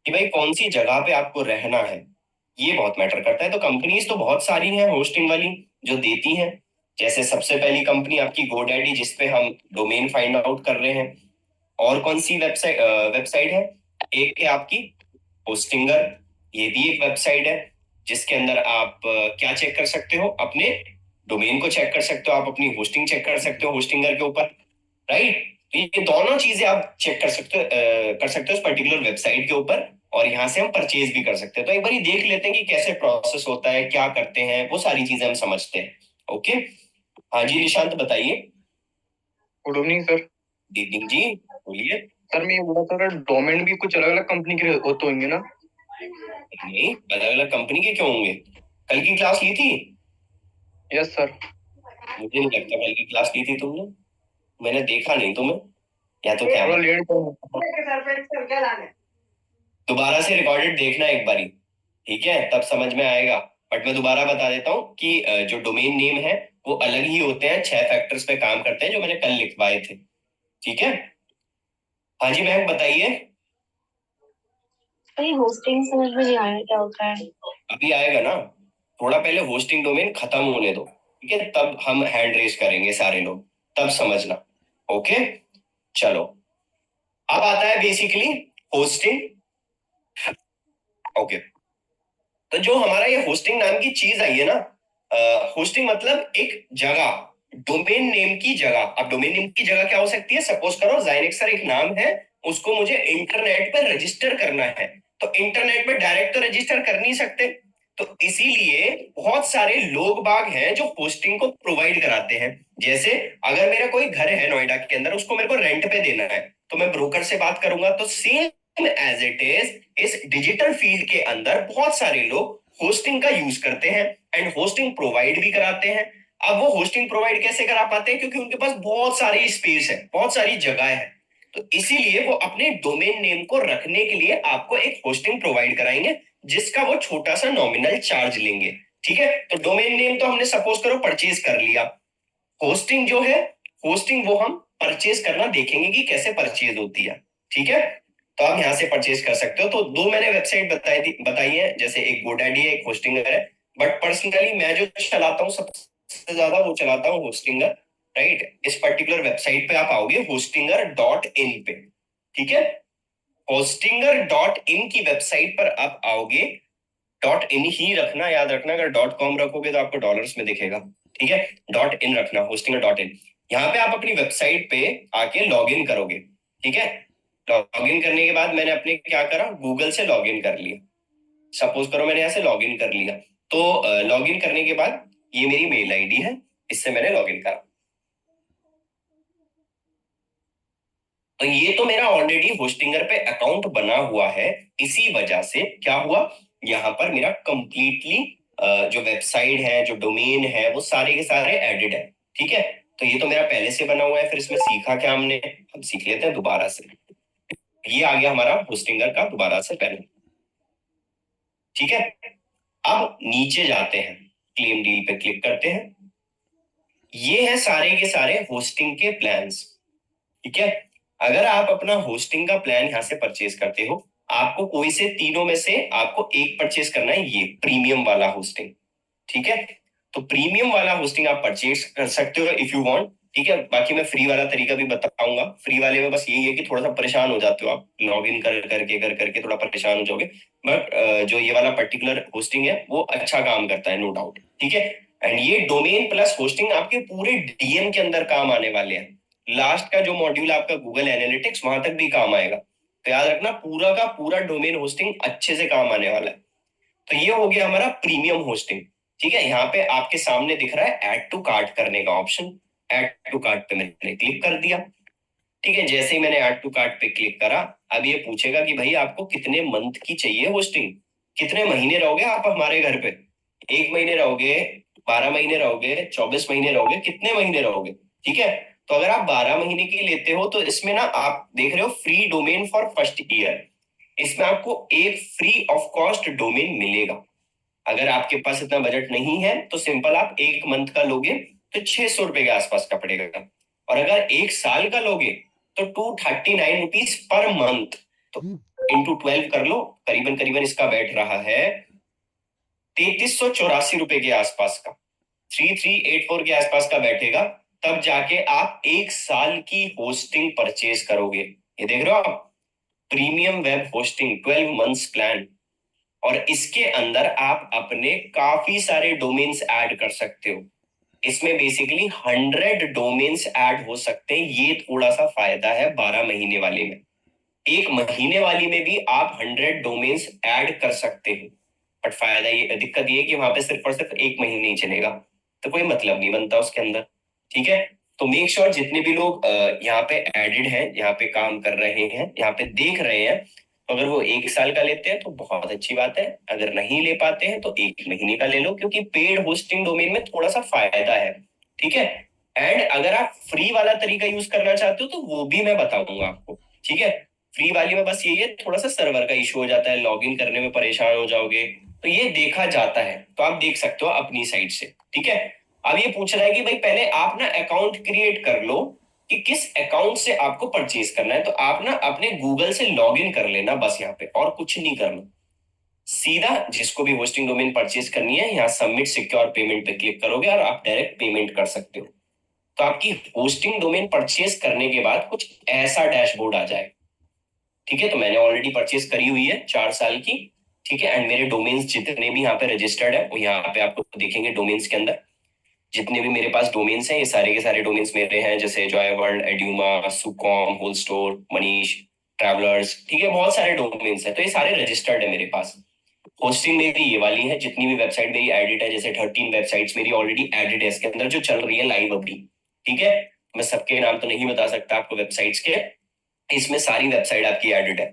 कि भाई कौन सी जगह पे आपको रहना है, ये बहुत मैटर करता है। तो कंपनीज तो बहुत सारी हैं होस्टिंग वाली जो देती हैं। जैसे सबसे पहली कंपनी आपकी GoDaddy, जिसपे हम डोमेन फाइंड आउट कर रहे हैं। और कौन सी वेबसाइट है, एक है आपकी होस्टिंगर, ये भी एक वेबसाइट है जिसके अंदर आप क्या चेक कर सकते हो, अपने डोमेन को चेक कर सकते हो, आप अपनी होस्टिंग चेक कर सकते हो होस्टिंगर के ऊपर, राइट। तो ये दोनों चीजें आप चेक कर सकते हो इस पर्टिकुलर वेबसाइट के ऊपर, और यहाँ से हम परचेज भी कर सकते हैं। तो एक बार देख लेते हैं कि कैसे प्रोसेस होता है, क्या करते हैं, वो सारी चीजें हम समझते हैं। ओके, हाँ जी निशांत बताइए। Good evening sir. Good evening जी, बोलिए। सर मैं ये बोला था सर, डोमेन भी कुछ अलग अलग कंपनी के होते होंगे ना? नहीं, अलग अलग कंपनी के क्यों होंगे? कल की क्लास ली थी? Yes sir. मुझे नहीं लगता कल की क्लास ली थी तुमने, मैंने देखा नहीं तुम्हें, या तो क्या दोबारा से रिकॉर्डेड देखना एक बारी, ठीक है, तब समझ में आएगा। बट मैं दोबारा बता देता हूँ कि जो डोमेन नेम है वो अलग ही होते हैं, 6 फैक्टर्स पे काम करते हैं जो मैंने कल लिखवाए थे, ठीक है। हाँ जी महक बताइए। होस्टिंग समझ में नहीं आया क्या होता है। अभी आएगा ना, थोड़ा पहले होस्टिंग डोमेन खत्म होने दो, ठीक है, तब हम हैंड रेज करेंगे सारे लोग, तब समझना। ओके चलो, अब आता है बेसिकली होस्टिंग। ओके, तो जो हमारा ये होस्टिंग नाम की चीज आई है ना, होस्टिंग मतलब एक जगह, डोमेन नेम की जगह। अब डोमेन नेम की जगह क्या हो सकती है, सपोज करो ज़ाइनेक्सर एक नाम है, उसको मुझे इंटरनेट पर रजिस्टर करना है। तो इंटरनेट में डायरेक्ट तो रजिस्टर कर नहीं सकते, तो इसीलिए बहुत सारे लोग बाग हैं जो होस्टिंग को प्रोवाइड कराते हैं। जैसे अगर मेरा कोई घर है नोएडा के अंदर, उसको मेरे को रेंट पे देना है, तो मैं ब्रोकर से बात करूंगा। तो सेम एज इट इज इस डिजिटल फील्ड के अंदर बहुत सारे लोग होस्टिंग का यूज करते हैं एंड होस्टिंग प्रोवाइड भी कराते हैं। अब वो होस्टिंग प्रोवाइड कैसे करा पाते हैं, क्योंकि उनके पास बहुत सारी स्पेस है, बहुत सारी जगह है, तो इसीलिए वो अपने डोमेन नेम को रखने के लिए आपको एक होस्टिंग प्रोवाइड कराएंगे, जिसका वो छोटा सा नॉमिनल चार्ज लेंगे, ठीक है। तो डोमेन नेम तो हमने सपोज करो परचेज कर लिया। होस्टिंग जो है, होस्टिंग वो हम परचेज करना देखेंगे कि कैसे परचेज होती है, ठीक है। तो आप यहाँ से परचेज कर सकते हो। तो दो मैंने वेबसाइट बताई है, जैसे एक गोडैडी है, एक होस्टिंगर है, बट पर्सनली मैं जो चलाता हूँ सबसे ज्यादा वो चलाता हूँ होस्टिंगर, राइट। इस पर्टिकुलर वेबसाइट पे आप आओगे hostinger.in पे, ठीक है। hostinger.in की वेबसाइट पर आप आओगे, .in ही रखना, याद रखना, अगर .com रखोगे तो आपको डॉलर्स में दिखेगा, ठीक है। .in रखना, hostinger.in। यहाँ पे आप अपनी वेबसाइट पे आके लॉग इन करोगे, ठीक है। लॉग इन करने के बाद मैंने अपने क्या करा, गूगल से लॉग इन कर लिया। सपोज करो मैंने यहाँ से लॉग इन कर लिया, तो लॉग इन करने के बाद ये मेरी मेल आईडी है, इससे मैंने लॉग इन करा। तो ये तो मेरा ऑलरेडी होस्टिंगर पे अकाउंट बना हुआ है, इसी वजह से क्या हुआ, यहाँ पर मेरा कंप्लीटली जो वेबसाइट है, जो डोमेन है, वो सारे के सारे एडिड है, ठीक है। तो ये तो मेरा पहले से बना हुआ है। फिर इसमें सीखा क्या हमने, हम सीख लेते हैं दोबारा से। ये आ गया हमारा होस्टिंगर का दोबारा से पैनल, ठीक है। अब नीचे जाते हैं, क्लेम डील पे क्लिक करते हैं। ये है सारे के सारे होस्टिंग के प्लान्स, ठीक है। अगर आप अपना होस्टिंग का प्लान यहां से परचेज करते हो, आपको कोई से तीनों में से आपको एक परचेज करना है, ये प्रीमियम वाला होस्टिंग, ठीक है। तो प्रीमियम वाला होस्टिंग आप परचेज कर सकते हो इफ यू वांट, ठीक है। बाकी मैं फ्री वाला तरीका भी बताऊंगा। फ्री वाले में बस यही है कि थोड़ा सा परेशान हो जाते हो आप, लॉग इन कर करके थोड़ा परेशान हो जाओगे। बट जो ये वाला पर्टिकुलर होस्टिंग है वो अच्छा काम करता है, नो डाउट, ठीक है। एंड ये डोमेन प्लस होस्टिंग आपके पूरे डीएम के अंदर काम आने वाले हैं। लास्ट का जो मॉड्यूल आपका गूगल एनालिटिक्स, वहां तक भी काम आएगा। तो याद रखना, पूरा का पूरा डोमेन होस्टिंग अच्छे से काम आने वाला है। तो ये हो गया हमारा प्रीमियम होस्टिंग, ठीक है। यहाँ पे आपके सामने दिख रहा है ऐड टू कार्ट करने का ऑप्शन। ऐड टू कार्ट पे मैंने क्लिक कर दिया, ठीक है। जैसे ही मैंने ऐड टू कार्ट पे क्लिक करा, अब ये पूछेगा कि भाई आपको कितने मंथ की चाहिए होस्टिंग, कितने महीने रहोगे आप हमारे घर पे। 1 महीने रहोगे, 12 महीने रहोगे, 24 महीने रहोगे, कितने महीने रहोगे, ठीक है। तो अगर आप 12 महीने की लेते हो तो इसमें ना आप देख रहे हो free domain for first year, इसमें आपको एक फ्री ऑफ कॉस्ट डोमेन मिलेगा। अगर आपके पास इतना बजट नहीं है तो सिंपल आप 1 मंथ का लोगे तो 600 रुपए के आसपास का पड़ेगा, और अगर 1 साल का लोगे तो 239 रुपीज पर मंथ। तो इंटू 12 कर लो, करीबन करीबन इसका बैठ रहा है 3384 रुपए के आसपास का, 3384 के आसपास का बैठेगा। तब जाके आप 1 साल की होस्टिंग परचेज करोगे। ये देख रहे हो आप, premium web hosting 12 months plan, और इसके अंदर आप अपने काफी सारे डोमेन्स ऐड कर सकते हो। इसमें बेसिकली 100 डोमेन्स ऐड हो सकते हैं। ये थोड़ा सा फायदा है 12 महीने वाले में। 1 महीने वाली में भी आप 100 डोमेन्स ऐड कर सकते हो, बट फायदा ये, दिक्कत ये कि वहां पे सिर्फ और सिर्फ 1 महीने ही चलेगा, तो कोई मतलब नहीं बनता उसके अंदर, ठीक है। तो मेक श्योर जितने भी लोग यहाँ पे एडिड हैं, यहाँ पे काम कर रहे हैं, यहाँ पे देख रहे हैं, अगर वो 1 साल का लेते हैं तो बहुत अच्छी बात है। अगर नहीं ले पाते हैं तो 1 महीने का ले लो, क्योंकि पेड होस्टिंग डोमेन में थोड़ा सा फायदा है, ठीक है। एंड अगर आप फ्री वाला तरीका यूज करना चाहते हो तो वो भी मैं बताऊंगा आपको, ठीक है। फ्री वाली में बस यही है, थोड़ा सा सर्वर का इशू हो जाता है, लॉगिन करने में परेशान हो जाओगे, तो ये देखा जाता है, तो आप देख सकते हो अपनी साइड से, ठीक है। अब ये पूछ रहा है कि भाई पहले आप ना अकाउंट क्रिएट कर लो कि किस अकाउंट से आपको परचेज करना है। तो आप ना अपने गूगल से लॉगिन कर लेना बस यहाँ पे, और कुछ नहीं करना। सीधा जिसको भी होस्टिंग डोमेन परचेज करनी है, यहाँ सबमिट सिक्योर पेमेंट पे क्लिक करोगे और आप डायरेक्ट पेमेंट कर सकते हो। तो आपकी होस्टिंग डोमेन परचेज करने के बाद कुछ ऐसा डैशबोर्ड आ जाए, ठीक है। तो मैंने ऑलरेडी परचेज करी हुई है 4 साल की, ठीक है। एंड मेरे डोमेन्स जितने भी यहाँ पे रजिस्टर्ड है वो यहाँ पे आपको देखेंगे। डोमेन्स के अंदर जितने भी मेरे पास डोमेन्स हैं, ये सारे के सारे डोमेन्स मेरे हैं, जैसे जॉय वर्ल्ड, एड्यूमा, सुकॉम, होल स्टोर, मनीष, ट्रैवलर्स, ठीक है। बहुत सारे डोमेन्स हैं, तो ये सारे रजिस्टर्ड है मेरे पास। होस्टिंग मेरी ये वाली है, जितनी भी वेबसाइट मेरी एडिट है, जैसे 13 वेबसाइट्स मेरी ऑलरेडी एडिट है इसके अंदर, जो चल रही है लाइव अभी, ठीक है। मैं सबके नाम तो नहीं बता सकता आपको वेबसाइट्स के, इसमें सारी वेबसाइट आपकी एडिट है।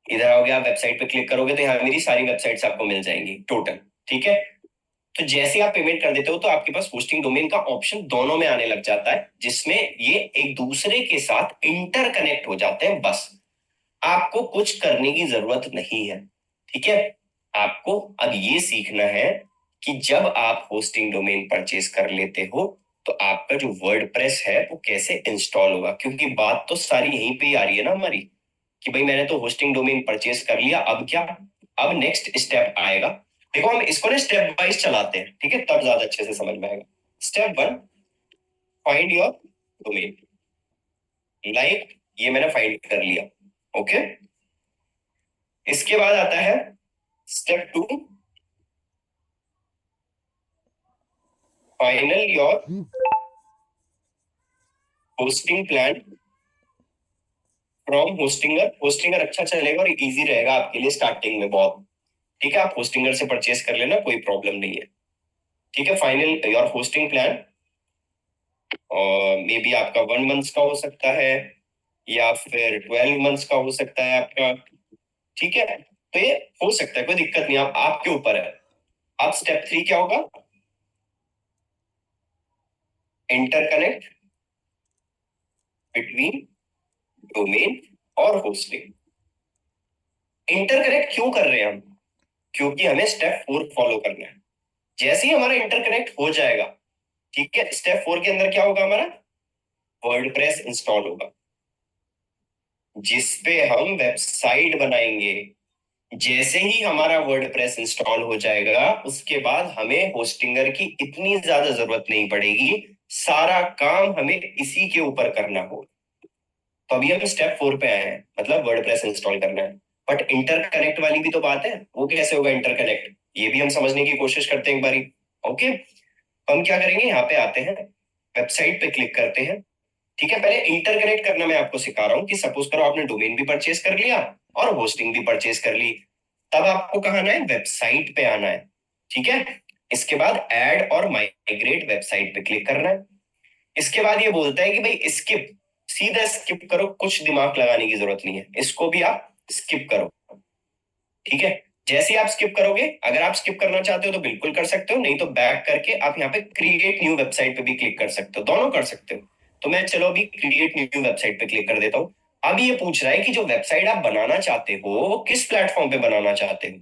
इधर आओगे आप, वेबसाइट पे क्लिक करोगे तो यहाँ मेरी सारी वेबसाइट्स आपको मिल जाएंगी टोटल, ठीक है। तो जैसे आप पेमेंट कर देते हो तो आपके पास होस्टिंग डोमेन का ऑप्शन दोनों में आने लग जाता है, जिसमें ये एक दूसरे के साथ इंटरकनेक्ट हो जाते हैं। बस आपको कुछ करने की जरूरत नहीं है, ठीक है। आपको अब ये सीखना है कि जब आप होस्टिंग डोमेन परचेज कर लेते हो तो आपका जो वर्डप्रेस है वो कैसे इंस्टॉल होगा, क्योंकि बात तो सारी यहीं पे ही आ रही है ना हमारी। कि भाई मैंने तो होस्टिंग डोमेन परचेज कर लिया, अब क्या, अब नेक्स्ट स्टेप आएगा। देखो हम इसको ना स्टेप वाइज चलाते हैं, ठीक है, तब ज्यादा अच्छे से समझ में आएगा। Step 1, find your domain. Like ये मैंने फाइंड कर लिया, ओके। इसके बाद आता है step 2, final your hosting plan from Hostinger. Hostinger अच्छा चलेगा और इजी रहेगा आपके लिए स्टार्टिंग में बहुत, ठीक है। आप होस्टिंगर से परचेस कर लेना, कोई प्रॉब्लम नहीं है, ठीक है। फाइनल योर होस्टिंग प्लान, और मे बी आपका 1 मंथ का हो सकता है या फिर 12 मंथ्स का हो सकता है आपका, ठीक है। तो ये हो सकता है, कोई दिक्कत नहीं, आप आपके ऊपर है। अब स्टेप 3 क्या होगा, इंटरकनेक्ट बिटवीन डोमेन और होस्टिंग। इंटरकनेक्ट क्यों कर रहे हैं हम, क्योंकि हमें स्टेप 4 फॉलो करना है। जैसे ही हमारा इंटरकनेक्ट हो जाएगा, ठीक है, स्टेप 4 के अंदर क्या होगा, हमारा वर्डप्रेस इंस्टॉल होगा, जिसपे हम वेबसाइट बनाएंगे। जैसे ही हमारा वर्डप्रेस इंस्टॉल हो जाएगा, उसके बाद हमें होस्टिंगर की इतनी ज्यादा जरूरत नहीं पड़ेगी, सारा काम हमें इसी के ऊपर करना होगा। तो अभी हम स्टेप 4 पे आए हैं, मतलब वर्डप्रेस इंस्टॉल करना है। बट इंटरकनेक्ट वाली भी तो बात है, वो कैसे होगा इंटरकनेक्ट, ये भी हम समझने की कोशिश करते हैं एक बारी, ओके। हम क्या करेंगे, यहाँ पे आते हैं, वेबसाइट पे क्लिक करते हैं, ठीक है। पहले इंटरकनेक्ट करना मैं आपको सिखा रहा हूँ कि सपोज करो आपने डोमेन भी परचेज कर लिया और होस्टिंग भी परचेज कर ली, तब आपको कहाँ आना है, वेबसाइट पे आना है, ठीक है। इसके बाद ऐड और माइग्रेट वेबसाइट पे क्लिक करना है। इसके बाद ये बोलता है कि भाई स्किप, सीधा स्किप करो, कुछ दिमाग लगाने की जरूरत नहीं है, इसको भी आप स्किप करो, ठीक है। जैसे आप स्किप करोगे, अगर आप स्किप करना चाहते हो तो बिल्कुल कर सकते हो, नहीं तो बैक करके आप यहाँ पे क्रिएट न्यू वेबसाइट पे भी क्लिक कर सकते हो, दोनों कर सकते हो। तो मैं चलो अभी क्रिएट न्यू वेबसाइट पे क्लिक कर देता हूँ। अब ये पूछ रहा है कि जो वेबसाइट आप बनाना चाहते हो वो किस प्लेटफॉर्म पे बनाना चाहते हो,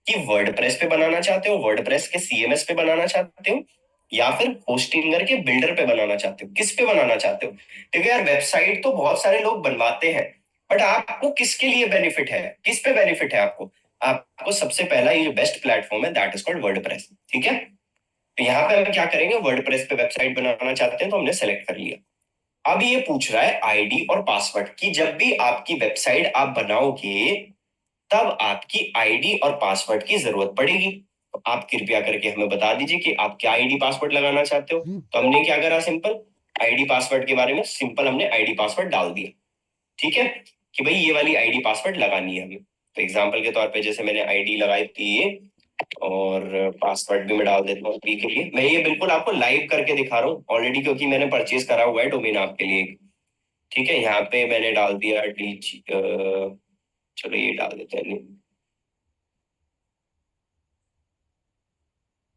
कि वर्डप्रेस पे बनाना चाहते हो, वर्डप्रेस के सीएमएस पे बनाना चाहते हो, या फिर होस्टिंगर के बिल्डर पे बनाना चाहते हो, किस पे बनाना चाहते हो। देखो यार, वेबसाइट तो बहुत सारे लोग बनवाते हैं, बट आपको किसके लिए बेनिफिट है, किस पे बेनिफिट है आपको, आपको सबसे पहला ये जो बेस्ट प्लेटफॉर्म है दैट इज कॉल्ड वर्डप्रेस, ठीक है। तो यहाँ पे हम क्या करेंगे, वर्डप्रेस पे वेबसाइट बनाना चाहते हैं तो हमने सेलेक्ट कर लिया। अब ये पूछ रहा है आईडी और पासवर्ड की, जब भी आपकी वेबसाइट आप बनाओगे तब आपकी आईडी और पासवर्ड की जरूरत पड़ेगी। तो आप कृपया करके हमें बता दीजिए कि आप क्या आईडी पासवर्ड लगाना चाहते हो। तो हमने क्या करा, सिंपल आईडी पासवर्ड के बारे में सिंपल हमने आईडी पासवर्ड डाल दिया, ठीक है, कि भाई ये वाली आईडी पासवर्ड लगानी है हमें। तो एग्जांपल के तौर पे जैसे मैंने आईडी लगाई थी ये, और पासवर्ड भी मैं डाल देता हूँ अभी के लिए। मैं ये बिल्कुल आपको लाइव करके दिखा रहा हूँ ऑलरेडी, क्योंकि मैंने परचेज करा हुआ है डोमेन आपके लिए, ठीक है। यहाँ पे मैंने डाल दिया चलो ये डाल देते हैं,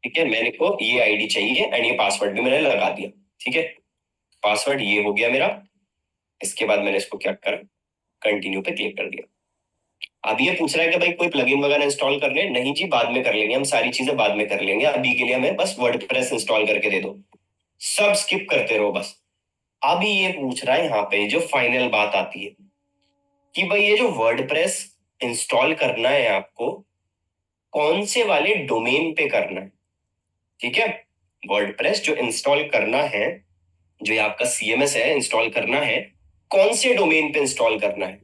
ठीक है। मैंने को ये आईडी चाहिए एंड ये पासवर्ड भी मैंने लगा दिया, ठीक है। पासवर्ड ये हो गया मेरा। इसके बाद मैंने इसको क्या करा, कंटिन्यू पे क्लिक कर दिया। अब ये पूछ रहा है कि भाई कोई प्लगइन वगैरह इंस्टॉल करने, नहीं जी बाद में कर लेंगे, हम सारी चीजें बाद में कर लेंगे, अभी के लिए हमें बस वर्डप्रेस इंस्टॉल करके दे दो, सब स्किप करते रहो बस। अभी ये पूछ रहा है यहाँ पे जो फाइनल बात आती है कि भाई ये जो वर्डप्रेस इंस्टॉल करना है आपको, कौन से वाले डोमेन पे करना है, ठीक है। वर्डप्रेस जो इंस्टॉल करना है, जो ये आपका सीएमएस है इंस्टॉल करना है, कौन से डोमेन पे इंस्टॉल करना है,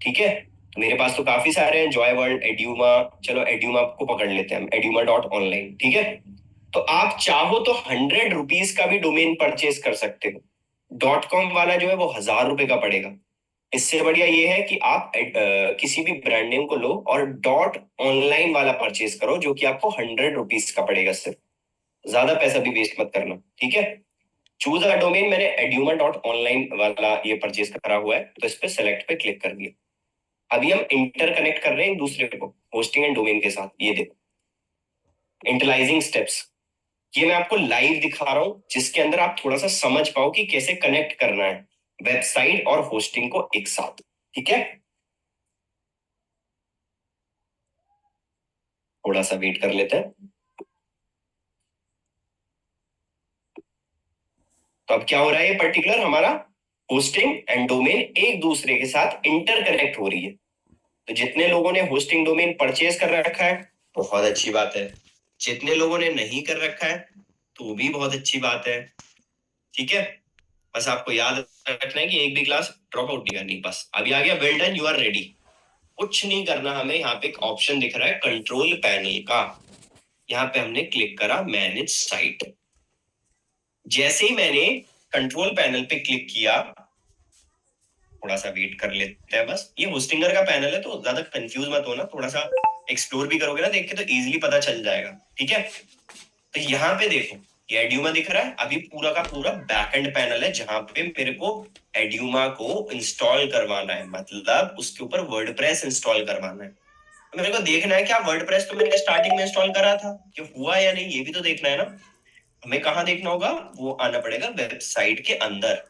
ठीक है। तो मेरे पास तो काफी सारे हैं, जॉय वर्ल्ड, एड्यूमा, चलो एड्यूमा को पकड़ लेते हैं हम, eduma.online, ठीक है। तो आप चाहो तो 100 रुपीज का भी डोमेन परचेज कर सकते हो। .com वाला जो है वो 1000 रुपए का पड़ेगा। इससे बढ़िया ये है कि आप किसी भी ब्रांड नेम को लो और .online वाला परचेज करो, जो कि आपको 100 रुपीज का पड़ेगा सिर्फ, ज्यादा पैसा भी वेस्ट मत करना, ठीक है। चूज अ डोमेन, मैंने eduma.online वाला ये परचेज करा हुआ है, तो इस पे सेलेक्ट पे क्लिक कर दिया। अभी हम इंटर कनेक्ट कर रहे हैं एक दूसरे को होस्टिंग एंड डोमेन के साथ। ये देखो इंटरलाइजिंग स्टेप्स, ये मैं आपको लाइव दिखा रहा हूं, जिसके अंदर आप थोड़ा सा समझ पाओ कि कैसे कनेक्ट करना है वेबसाइट और होस्टिंग को एक साथ, ठीक है। थोड़ा सा वेट कर लेते हैं। तो अब क्या हो रहा है, ये पर्टिकुलर हमारा होस्टिंग एंड डोमेन एक दूसरे के साथ इंटरकनेक्ट हो रही है। तो जितने लोगों ने होस्टिंग डोमेन परचेज कर रखा है बहुत अच्छी बात है, जितने लोगों ने नहीं कर रखा है तो भी बहुत अच्छी बात है। ठीक है, बस आपको याद रखना है कि एक भी क्लास ड्रॉप आउट नहीं करनी। बस अभी आ गया well done, you are ready. कुछ नहीं करना हमें। यहाँ पे एक ऑप्शन दिख रहा है कंट्रोल पैनल का, यहाँ पे हमने क्लिक करा मैनेज साइट। जैसे ही मैंने कंट्रोल पैनल पे क्लिक किया, थोड़ा सा वेट कर लेते हैं बस। ये होस्टिंगर का पैनल है तो ज्यादा कंफ्यूज मत होना, थोड़ा सा एक्सप्लोर भी करोगे ना देख के तो इजीली पता चल जाएगा। ठीक है, तो यहाँ पे देखो ये एड्यूमा दिख रहा है। अभी पूरा का पूरा बैकएंड पैनल है जहां पे मेरे को एड्यूमा को इंस्टॉल करवाना है, मतलब उसके ऊपर वर्डप्रेस इंस्टॉल करवाना है। तो मेरे को देखना है क्या वर्डप्रेस तो मैंने स्टार्टिंग में इंस्टॉल करा था कि हुआ या नहीं, ये भी तो देखना है ना। हमें कहाँ देखना होगा, वो आना पड़ेगा वेबसाइट के अंदर।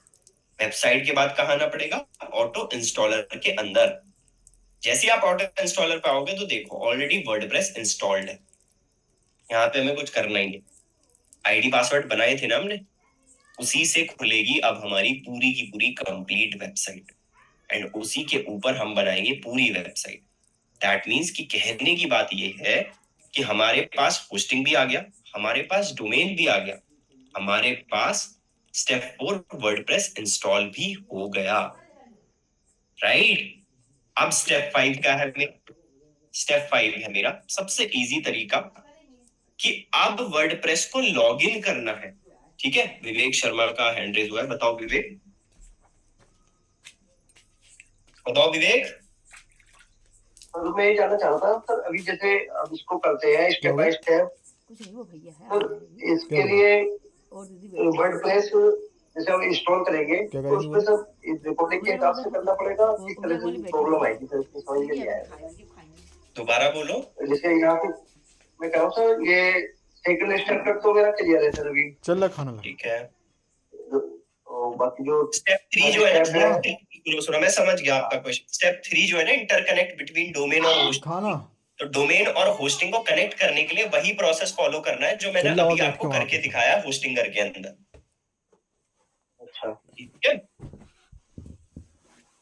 वेबसाइट के बाद कहाँ आना पड़ेगा, ऑटो इंस्टॉलर के अंदर। जैसे आप ऑटो इंस्टॉलर पे आओगे तो देखो ऑलरेडी वर्डप्रेस इंस्टॉल्ड है। यहाँ पे हमें कुछ करना ही नहीं, आईडी पासवर्ड बनाए थे ना हमने, उसी से खुलेगी अब हमारी पूरी की पूरी कंप्लीट वेबसाइट। एंड उसी के ऊपर हम बनाएंगे पूरी वेबसाइट। दैट मीन्स कि कहने की बात ये है कि हमारे पास होस्टिंग भी आ गया, हमारे पास डोमेन भी आ गया, हमारे पास स्टेप 4 वर्डप्रेस इंस्टॉल भी हो गया। राइट, अब स्टेप 5 क्या है मेरा? स्टेप 5 है मेरा सबसे इजी तरीका कि अब वर्डप्रेस को लॉगिन करना है। ठीक है, विवेक शर्मा का हैंड रेज हुआ है, बताओ विवेक, बताओ विवेक। तो मैं ये जानना चाह रहा था सर, अभी जैसे अब इसको करते हैं स्टेप बाय स्टेप, तो इसके लिए वर्डप्रेस जैसे हम इंस्टॉल करेंगे तो उसमें सब रिकॉर्डिंग के हिसाब से करना पड़ेगा। किस तरह से प्रॉब्लम आएगी सर, इसमें समझ में नहीं आया। दोबारा बोलो। जैसे यहाँ पे मैं कह रहा हूँ सर, ये सेकंड स्टेप तक तो मेरा क्लियर है सर अभी। चल खाना ला। ठीक है, और बाकी जो स्टेप 3 जो है ना, सुनो मैं समझ गया आपका क्वेश्चन। स्टेप 3 जो है ना, इंटरकनेक्ट बिटवीन डोमेन और होस्ट। खाना तो डोमेन और होस्टिंग को कनेक्ट करने के लिए वही प्रोसेस फॉलो करना है जो मैंने अभी आपको करके दिखाया होस्टिंगर के अंदर। अच्छा ठीक है,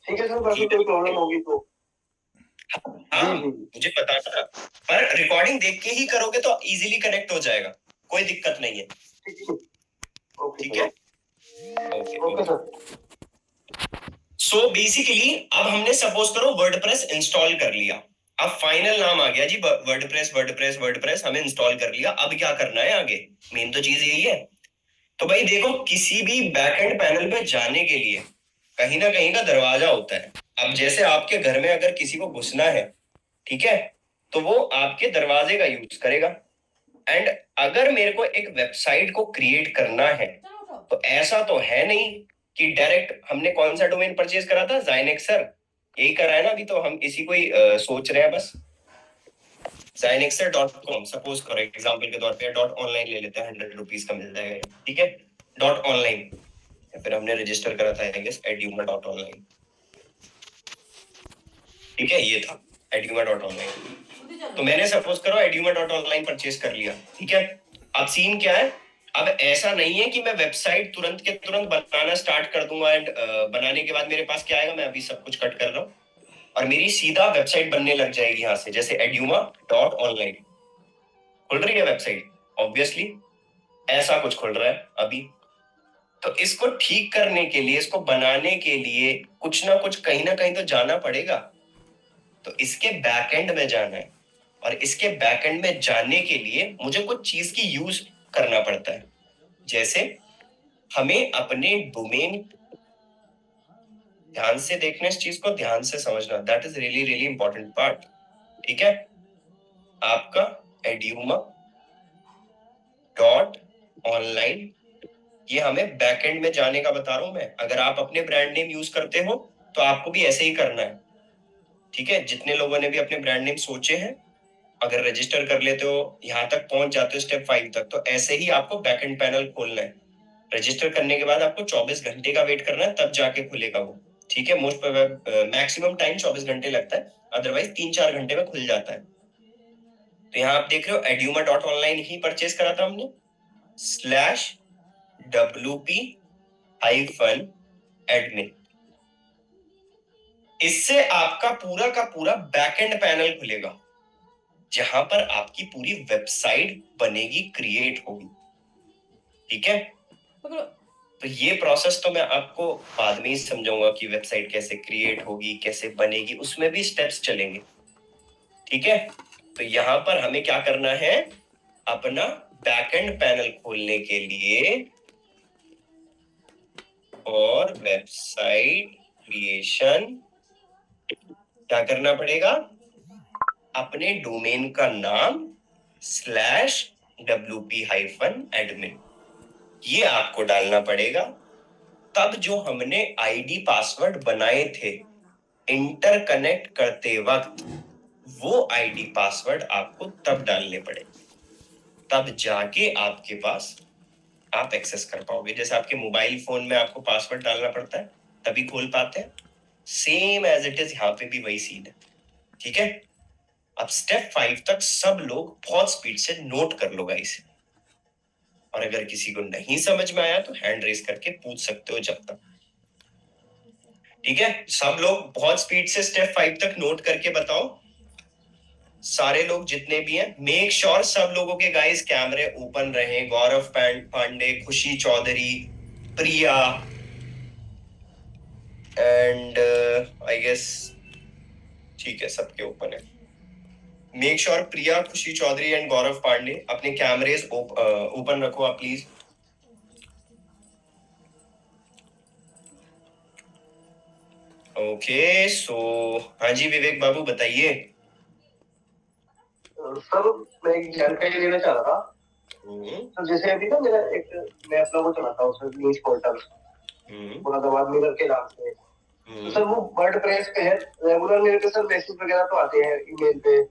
ठीक है सर, बाकी कोई प्रॉब्लम होगी तो हाँ मुझे पता था, पर रिकॉर्डिंग देख के ही करोगे तो इजीली कनेक्ट हो जाएगा, कोई दिक्कत नहीं है। ठीक है, ओके सर। सो बेसिकली अब हमने सपोज करो वर्डप्रेस इंस्टॉल कर लिया। अब फाइनल नाम आ गया जी वर्डप्रेस, वर्डप्रेस वर्डप्रेस हमने इंस्टॉल कर लिया। अब क्या करना है आगे, मेन तो चीज यही है। तो भाई देखो, किसी भी बैकएंड पैनल पे जाने के लिए कहीं ना कहीं का दरवाजा होता है। अब जैसे आपके घर में अगर किसी को घुसना है, ठीक है, तो वो आपके दरवाजे का यूज करेगा। एंड अगर मेरे को एक वेबसाइट को क्रिएट करना है तो ऐसा तो है नहीं कि डायरेक्ट हमने कौन सा डोमेन परचेज करा था, ज़ाइनेक्सर, यही करा है ना अभी, तो हम इसी को ही सोच रहे हैं बस। ज़ाइनेक्सर.com सपोज करो एग्जांपल के तौर पे, .online ले लेते हैं, 100 रुपीज का मिल जाएगा। ठीक है, .online, फिर हमने रजिस्टर करा था आई गेस eduma.online। ठीक है, ये था eduma.online। तो मैंने सपोज करो eduma.online परचेज कर लिया। ठीक है, अब सीन क्या है, अब ऐसा नहीं है कि मैं वेबसाइट तुरंत के तुरंत बनाना स्टार्ट कर दूंगा एंड बनाने के बाद मेरे पास क्या आएगा, मैं अभी सब कुछ कट कर रहा हूँ और मेरी सीधा वेबसाइट बनने लग जाएगी यहाँ से। जैसे eduma.online खुल रही है वेबसाइट, ऑब्वियसली ऐसा कुछ खुल रहा है अभी। तो इसको ठीक करने के लिए, इसको बनाने के लिए कुछ ना कुछ कहीं ना कहीं तो जाना पड़ेगा। तो इसके बैकएंड में जाना है और इसके बैकएंड में जाने के लिए मुझे कुछ चीज की यूज करना पड़ता है। जैसे हमें अपने डोमेन, ध्यान से देखना, इस चीज को ध्यान से समझना, that is really really important part. ठीक है, आपका eduma.online, ये हमें बैकएंड में जाने का बता रहा हूं मैं। अगर आप अपने ब्रांड नेम यूज करते हो तो आपको भी ऐसे ही करना है। ठीक है, जितने लोगों ने भी अपने ब्रांड नेम सोचे हैं, अगर रजिस्टर कर लेते हो, यहाँ तक पहुंच जाते हो स्टेप 5 तक, तो ऐसे ही आपको बैकएंड पैनल खोलना है। रजिस्टर करने के बाद आपको 24 घंटे का वेट करना है, तब जाके खुलेगा वो। ठीक है, मोस्ट मैक्सिमम टाइम 24 घंटे लगता है, अदरवाइज 3-4 घंटे में खुल जाता है। तो यहाँ आप देख रहे हो eduma.online ही परचेज करा था हमने, /wp एडमिन। इससे आपका पूरा का पूरा बैकएंड पैनल खुलेगा जहां पर आपकी पूरी वेबसाइट बनेगी, क्रिएट होगी। ठीक है, तो ये प्रोसेस तो मैं आपको बाद में ही समझाऊंगा कि वेबसाइट कैसे क्रिएट होगी, कैसे बनेगी, उसमें भी स्टेप्स चलेंगे। ठीक है, तो यहां पर हमें क्या करना है, अपना बैकएंड पैनल खोलने के लिए और वेबसाइट क्रिएशन क्या करना पड़ेगा, अपने डोमेन का नाम /wp-admin ये आपको डालना पड़ेगा। तब जो हमने आईडी पासवर्ड बनाए थे इंटरकनेक्ट करते वक्त, वो आईडी पासवर्ड आपको तब डालने पड़ेंगे, तब जाके आपके पास आप एक्सेस कर पाओगे। जैसे आपके मोबाइल फोन में आपको पासवर्ड डालना पड़ता है तभी खोल पाते हैं, सेम एज इट इज यहाँ पे भी वही सीन है। ठीक है, अब स्टेप 5 तक सब लोग बहुत स्पीड से नोट कर लो गाइस, और अगर किसी को नहीं समझ में आया तो हैंड रेस करके पूछ सकते हो जब तक। ठीक है, सब लोग बहुत स्पीड से स्टेप 5 तक नोट करके बताओ, सारे लोग जितने भी हैं। मेक श्योर सब लोगों के गाइस कैमरे ओपन रहे, गौरव पांडे, खुशी चौधरी, प्रिया एंड आई गेस ठीक है सबके ओपन है। मेक श्योर प्रिया, खुशी चौधरी एंड गौरव पांडे अपने कैमरेज ओपन रखो आप प्लीज। ओके, सो हाँ जी विवेक बाबू बताइए। सर मैं एक जानकारी लेना चाह रहा था। तो जैसे अभी ना मेरा एक, मैं अपना वो चलाता हूँ sir, news portal Moradabad mirror के नाम से। तो सर वो वर्डप्रेस पे है, रेगुलर मेरे पे सर मैसेज वगैरह तो आते हैं ईमेल पे।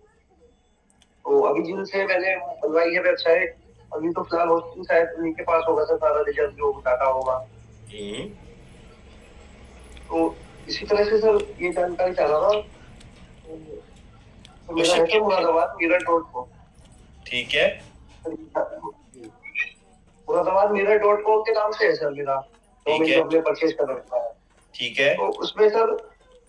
तो अभी जिनसे मैंने बनवाई है वेबसाइट, अभी तो फिलहाल होस्टिंग शायद उन्हीं के पास होगा सर, सारा रिजल्ट जो डाटा होगा। तो इसी तरह से सर ये जानकारी चाह रहा था। तो मेरा है तो मुरादाबाद mirror.com। ठीक है, मुरादाबाद mirror.com के नाम से है सर मेरा डोमेन जो हमने परचेज कर रखा है। ठीक है, तो उसमें सर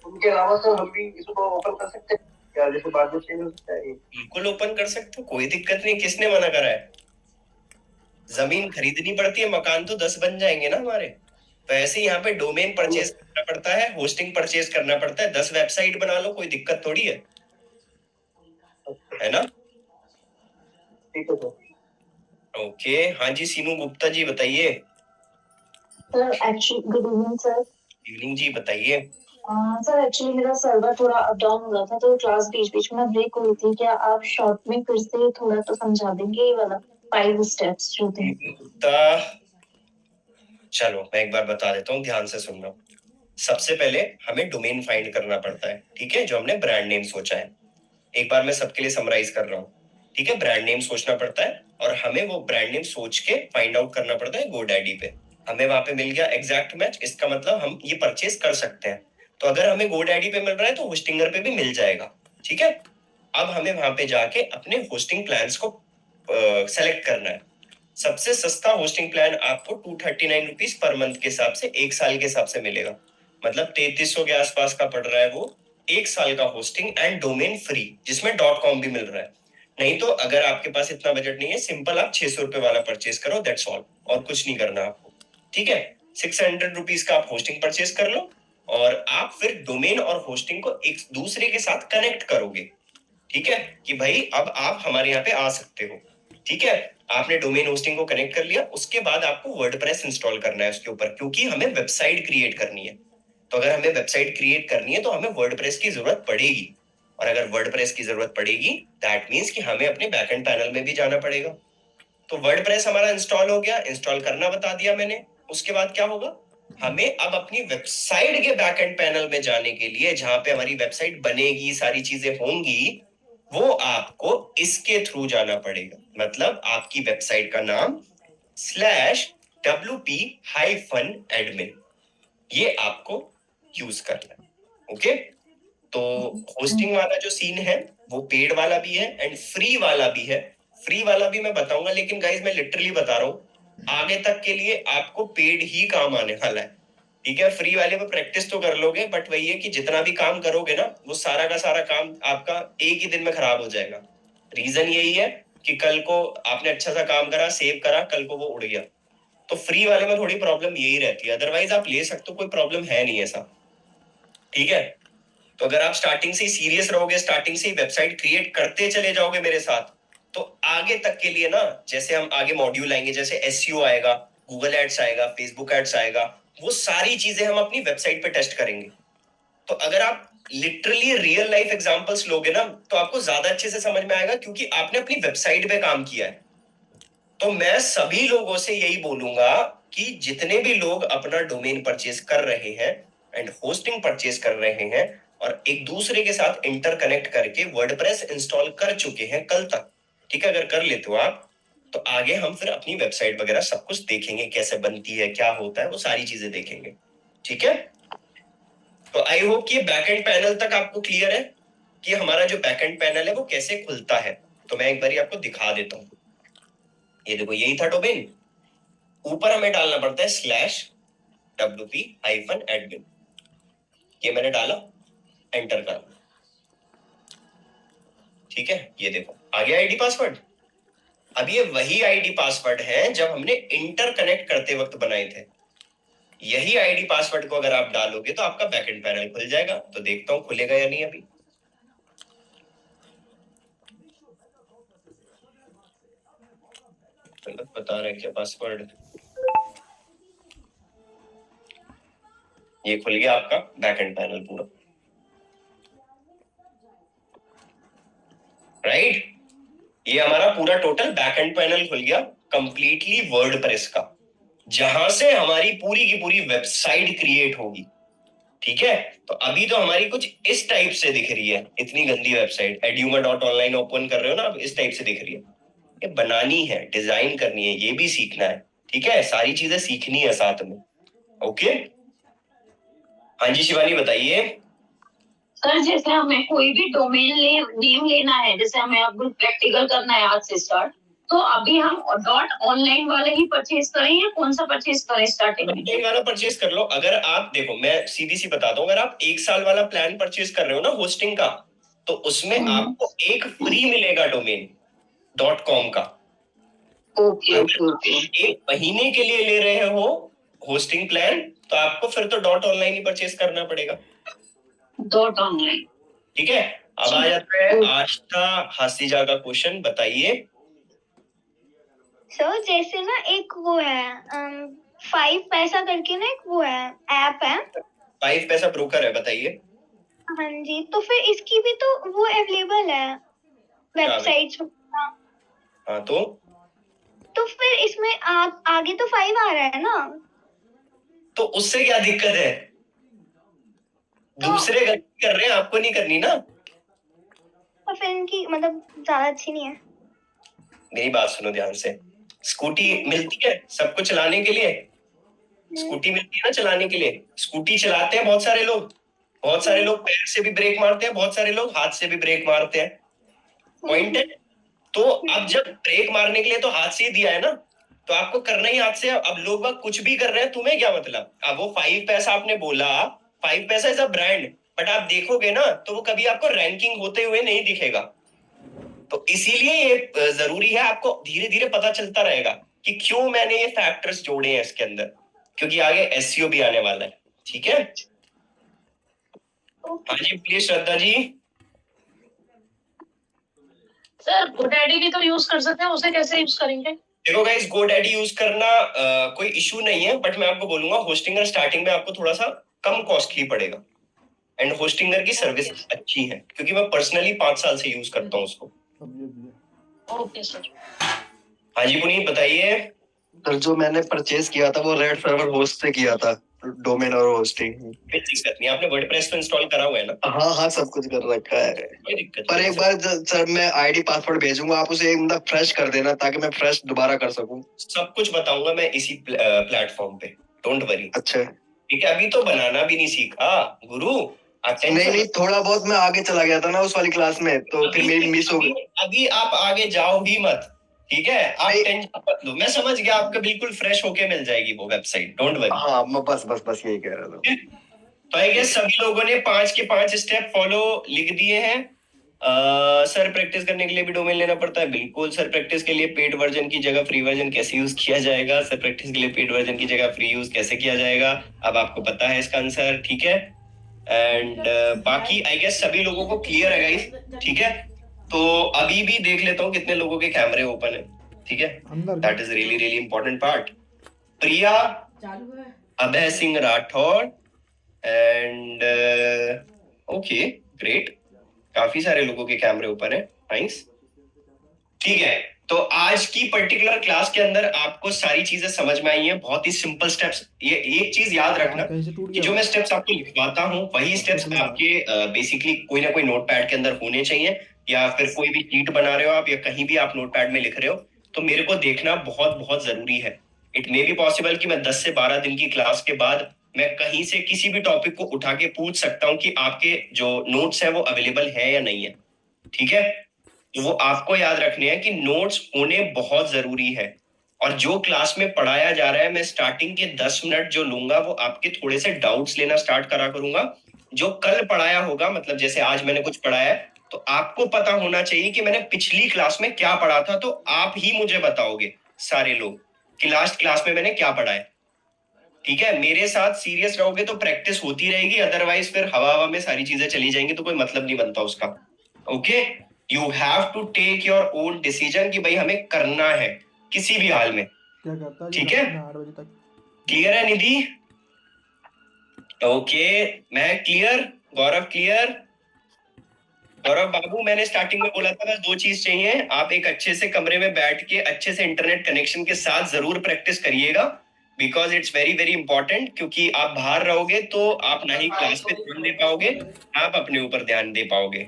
उनके अलावा सर हम भी इसको ओपन कर सकते हैं क्या, जैसे बाद में चेंज हो सकता है? बिल्कुल ओपन कर सकते हो, कोई दिक्कत नहीं। किसने मना करा है? जमीन खरीदनी पड़ती है, मकान तो 10 बन जाएंगे ना हमारे। तो ऐसे यहाँ पे डोमेन परचेज करना पड़ता है, होस्टिंग परचेज करना पड़ता है, 10 वेबसाइट बना लो, कोई दिक्कत थोड़ी है ना? ठीक है सर। ओके, हाँ जी सीनू गुप्ता जी बताइए। Sir actually good evening sir. Evening जी बताइए। सर एक्चुअली मेरा सर्वर थोड़ा अप डाउन हो रहा था तो क्लास बीच बीच में ब्रेक हुई थी। क्या आप शॉर्ट में फिर से थोड़ा तो समझा देंगे ये वाला 5 स्टेप्स जो थे? चलो मैं एक बार बता देता हूँ, ध्यान से सुनना। सबसे पहले हमें डोमेन फाइंड करना पड़ता है, ठीक है, जो हमने ब्रांड नेम सोचा है। एक बार मैं सबके लिए समराइज कर रहा हूँ, ठीक है। ब्रांड नेम सोचना पड़ता है और हमें वो ब्रांड नेम सोच के फाइंड आउट करना पड़ता है गोडैडी पे। हमें वहां पे मिल गया एग्जैक्ट मैच, इसका मतलब हम ये परचेज कर सकते हैं। तो अगर हमें गोडैडी पे मिल रहा है तो होस्टिंगर पे भी मिल जाएगा, ठीक है। अब हमें वहां पे जाके अपने होस्टिंग प्लान्स को सेलेक्ट करना है। सबसे सस्ता होस्टिंग प्लान आपको 239 रुपीज पर मंथ के हिसाब से 1 साल के हिसाब से मिलेगा, मतलब 3300 के आसपास का पड़ रहा है वो। 1 साल का होस्टिंग एंड डोमेन फ्री, जिसमें .com भी मिल रहा है। नहीं तो अगर आपके पास इतना बजट नहीं है, सिंपल आप 600 रुपए वाला परचेज करो, दैट्स ऑल, और कुछ नहीं करना आपको, ठीक है। 600 रुपीज का आप होस्टिंग परचेज कर लो और आप फिर डोमेन और होस्टिंग को एक दूसरे के साथ कनेक्ट करोगे, ठीक है, कि भाई अब आप हमारे यहाँ पे आ सकते हो, ठीक है। आपने डोमेन होस्टिंग को कनेक्ट कर लिया, उसके बाद आपको वर्डप्रेस इंस्टॉल करना है उसके ऊपर, क्योंकि हमें वेबसाइट क्रिएट करनी है। तो अगर हमें वेबसाइट क्रिएट करनी है तो हमें वर्डप्रेस की जरूरत पड़ेगी, और अगर वर्डप्रेस की जरूरत पड़ेगी दैट मींस कि हमें अपने बैकएंड पैनल में भी जाना पड़ेगा। तो वर्डप्रेस हमारा इंस्टॉल हो गया, इंस्टॉल करना बता दिया मैंने। उसके बाद क्या होगा, हमें अब अपनी वेबसाइट के बैकएंड पैनल में जाने के लिए, जहां पे हमारी वेबसाइट बनेगी, सारी चीजें होंगी, वो आपको इसके थ्रू जाना पड़ेगा। मतलब आपकी वेबसाइट का नाम /wp-admin ये आपको यूज करना है, ओके। तो होस्टिंग वाला जो सीन है वो पेड वाला भी है एंड फ्री वाला भी है। फ्री वाला भी मैं बताऊंगा, लेकिन गाइस मैं लिटरली बता रहा हूं, आगे तक के लिए आपको पेड ही काम आने वाला है। ठीक है, फ्री वाले में प्रैक्टिस तो कर लोगे, बट वही है कि जितना भी काम करोगे ना, वो सारा का सारा काम आपका एक ही दिन में खराब हो जाएगा। रीजन यही है कि कल को आपने अच्छा सा काम करा, सेव करा, कल को वो उड़ गया। तो फ्री वाले में थोड़ी प्रॉब्लम यही रहती है, अदरवाइज आप ले सकते हो, कोई प्रॉब्लम है नहीं ऐसा। ठीक है, तो अगर आप स्टार्टिंग से ही सीरियस रहोगे, स्टार्टिंग से ही वेबसाइट क्रिएट करते चले जाओगे मेरे साथ, तो आगे तक के लिए ना, जैसे हम आगे मॉड्यूल आएंगे, जैसे एसईओ आएगा, गूगल एड्स आएगा, फेसबुक एड्स आएगा, वो सारी चीजें हम अपनी वेबसाइट पे टेस्ट करेंगे। तो अगर आप लिटरली रियल लाइफ एग्जांपल्स लोगे ना, तो आपको ज्यादा अच्छे से समझ में आएगा, क्योंकि आपने अपनी वेबसाइट पे काम किया है। तो मैं सभी लोगों से यही बोलूंगा कि जितने भी लोग अपना डोमेन परचेज कर रहे हैं एंड होस्टिंग परचेज कर रहे हैं और एक दूसरे के साथ इंटरकनेक्ट करके वर्डप्रेस इंस्टॉल कर चुके हैं कल तक, ठीक है, अगर कर लेते हो आप, तो आगे हम फिर अपनी वेबसाइट वगैरह सब कुछ देखेंगे, कैसे बनती है, क्या होता है, वो सारी चीजें देखेंगे। ठीक है, तो आई होप कि बैकएंड पैनल तक आपको क्लियर है कि हमारा जो बैकएंड पैनल है वो कैसे खुलता है। तो मैं एक बार आपको दिखा देता हूं। ये देखो, यही था डोमेन, ऊपर हमें डालना पड़ता है /wp-admin। ये मैंने डाला, एंटर करा, ठीक है, ये देखो आ गया आईडी पासवर्ड। अब ये वही आईडी पासवर्ड है जब हमने इंटरकनेक्ट करते वक्त बनाए थे। यही आईडी पासवर्ड को अगर आप डालोगे तो आपका बैकएंड पैनल खुल जाएगा। तो देखता हूं खुलेगा या नहीं। अभी गलत बता रहे क्या पासवर्ड? ये खुल गया आपका बैकएंड पैनल पूरा, राइट? ये हमारा पूरा टोटल बैकएंड पैनल खुल गया कंप्लीटली वर्डप्रेस का, जहां से हमारी पूरी की पूरी वेबसाइट क्रिएट होगी। ठीक है, तो अभी तो हमारी कुछ इस टाइप से दिख रही है, इतनी गंदी वेबसाइट eduma.online ओपन कर रहे हो ना, अब इस टाइप से दिख रही है। ये बनानी है, डिजाइन करनी है, ये भी सीखना है। ठीक है, सारी चीजें सीखनी है साथ में। ओके, हाँ जी शिवानी बताइए। सर जैसे हमें कोई भी डोमेन नेम लेना है, जैसे हमें अब प्रैक्टिकल करना है आज से स्टार्ट, तो अभी हम .online वाले ही परचेज करें या कौन सा परचेज करें स्टार्टिंग में? .online वाला परचेज कर लो। अगर आप देखो, मैं सीधी सी बता दूं, अगर आप 1 साल वाला प्लान परचेज कर रहे हो ना होस्टिंग का, तो उसमें आपको एक फ्री मिलेगा डोमेन .com का। ओके, एक महीने के लिए ले रहे हो होस्टिंग प्लान, तो आपको फिर तो .online ही परचेज करना पड़ेगा। .online, ठीक है, अब आ जाता है आस्था हासीजा का क्वेश्चन। बताइए सर। जैसे ना एक वो है 5 पैसा करके ना, एक वो है ऐप है, 5 पैसा ब्रोकर है, बताइए। हाँ जी, तो फिर इसकी भी तो वो अवेलेबल है वेबसाइट। हाँ, तो फिर इसमें आगे तो 5 आ रहा है ना, तो उससे क्या दिक्कत है? दूसरे गलती कर रहे हैं, आपको नहीं करनी ना। और फिर इनकी मतलब ज्यादा अच्छी नहीं है। मेरी बात सुनो ध्यान से। स्कूटी मिलती है सबको चलाने के लिए, स्कूटी मिलती है ना चलाने के लिए। स्कूटी चलाते हैं बहुत सारे लोग, बहुत सारे लोग पैर से भी ब्रेक मारते हैं, बहुत सारे लोग हाथ से भी ब्रेक मारते हैं। पॉइंट है। तो अब जब ब्रेक मारने के लिए तो हाथ से ही दिया है ना, तो आपको करना ही हाथ से। अब लोग कुछ भी कर रहे हैं, तुम्हें क्या मतलब? अब वो 5 पैसा आपने बोला, 5 पैसा इज अ ब्रांड, बट आप देखोगे ना तो वो कभी आपको रैंकिंग होते हुए नहीं दिखेगा। तो इसीलिए ये जरूरी है, आपको धीरे धीरे पता चलता रहेगा कि क्यों मैंने ये फैक्टर्स जोड़े हैं इसके अंदर, क्योंकि आगे एसईओ भी आने वाला है। ठीक है, हाँ जी please Shraddha ji. Sir GoDaddy भी तो यूज कर सकते हैं, उसे कैसे यूज करेंगे? देखो गाइस, GoDaddy यूज करना कोई इशू नहीं है, बट मैं आपको बोलूंगा होस्टिंगर स्टार्टिंग में आपको थोड़ा सा कम कॉस्टली पड़ेगा। एंड होस्टिंगर की सर्विस अच्छी है, क्योंकि मैं पर्सनली 5 साल से यूज करता हूँ उसको। Okay sir. हाँ जी पुनीत बताइए। सर जो मैंने परचेज किया था वो रेड सर्वर होस्ट से किया था, डोमेन और होस्टिंग। कोई दिक्कत नहीं, आपने वर्डप्रेस तो इंस्टॉल करा हुआ है ना? हाँ सब कुछ कर रखा है। कोई दिक्कत पर एक बार सर मैं आईडी पासवर्ड भेजूंगा, आप उसे मतलब फ्रेश कर देना ताकि मैं फ्रेश दोबारा कर सकूं। सब कुछ बताऊंगा मैं इसी प्लेटफॉर्म पे, डोंट वरी। अच्छा ठीक है, अभी तो बनाना भी नहीं सीखा गुरु। नहीं, थोड़ा बहुत मैं आगे चला गया था ना उस वाली क्लास में, तो फिर मेरी मिस हो गई। अभी आप आगे जाओ ही मत, ठीक है, आप टेंशन मत लो, मैं समझ गया, आपका बिल्कुल फ्रेश होके मिल जाएगी वो वेबसाइट, डोंट वरी। हाँ, मैं बस यही कह रहा था। तो आई गेस सभी लोगों ने 5 के 5 स्टेप फॉलो लिख दिए हैं। सर प्रैक्टिस करने के लिए भी डोमेन लेना पड़ता है, बिल्कुल सर। प्रैक्टिस के लिए पेड वर्जन की जगह फ्री वर्जन कैसे यूज किया जाएगा, सर प्रैक्टिस के लिए पेड वर्जन की जगह फ्री यूज कैसे किया जाएगा, अब आपको पता है इसका आंसर, ठीक है। एंड बाकी आई गेस सभी लोगों को क्लियर है गाइस, ठीक है। तो अभी भी देख लेता हूँ कितने लोगों के कैमरे ओपन है, ठीक है, that is really really important part. Priya, Abhay Singh Rathore and okay great, काफी सारे लोगों के कैमरे ऊपर है, नाइस, ठीक है। तो आज की पर्टिकुलर क्लास के अंदर आपको सारी चीजें समझ में आई हैं, बहुत ही सिंपल स्टेप्स। ये एक चीज याद रखना कि जो मैं स्टेप्स आपको लिखवाता हूँ वही स्टेप्स आपके बेसिकली कोई ना कोई नोटपैड के अंदर होने चाहिए, या फिर कोई भी शीट बना रहे हो आप या कहीं भी आप नोटपैड में लिख रहे हो तो मेरे को देखना बहुत बहुत जरूरी है। इट मे बी पॉसिबल कि मैं 10 से 12 दिन की क्लास के बाद मैं कहीं से किसी भी टॉपिक को उठा के पूछ सकता हूँ कि आपके जो नोट्स है वो अवेलेबल है या नहीं है, ठीक है। तो वो आपको याद रखने हैं कि नोट्स होने बहुत जरूरी है। और जो क्लास में पढ़ाया जा रहा है मैं स्टार्टिंग के 10 मिनट जो लूंगा वो आपके थोड़े से डाउट्स लेना स्टार्ट करा करूंगा। जो कल पढ़ाया होगा, मतलब जैसे आज मैंने कुछ पढ़ाया है तो आपको पता होना चाहिए कि मैंने पिछली क्लास में क्या पढ़ा था, तो आप ही मुझे बताओगे सारे लोग कि लास्ट क्लास में मैंने क्या पढ़ा है, ठीक है। मेरे साथ सीरियस रहोगे तो प्रैक्टिस होती रहेगी, अदरवाइज फिर हवा हवा में सारी चीजें चली जाएंगी तो कोई मतलब नहीं बनता उसका। Okay, you have to take your own decision कि भाई हमें करना है किसी भी हाल में, ठीक है। क्लियर है निधि? ओके, मैं क्लियर, गौरव क्लियर। गौरव बाबू, मैंने स्टार्टिंग में बोला था बस 2 चीज चाहिए, आप एक अच्छे से कमरे में बैठ के अच्छे से इंटरनेट कनेक्शन के साथ जरूर प्रैक्टिस करिएगा, because it's very very important. क्योंकि आप बाहर रहोगे तो आप ना ही क्लास पे ध्यान दे पाओगे, आप अपने ऊपर ध्यान दे पाओगे,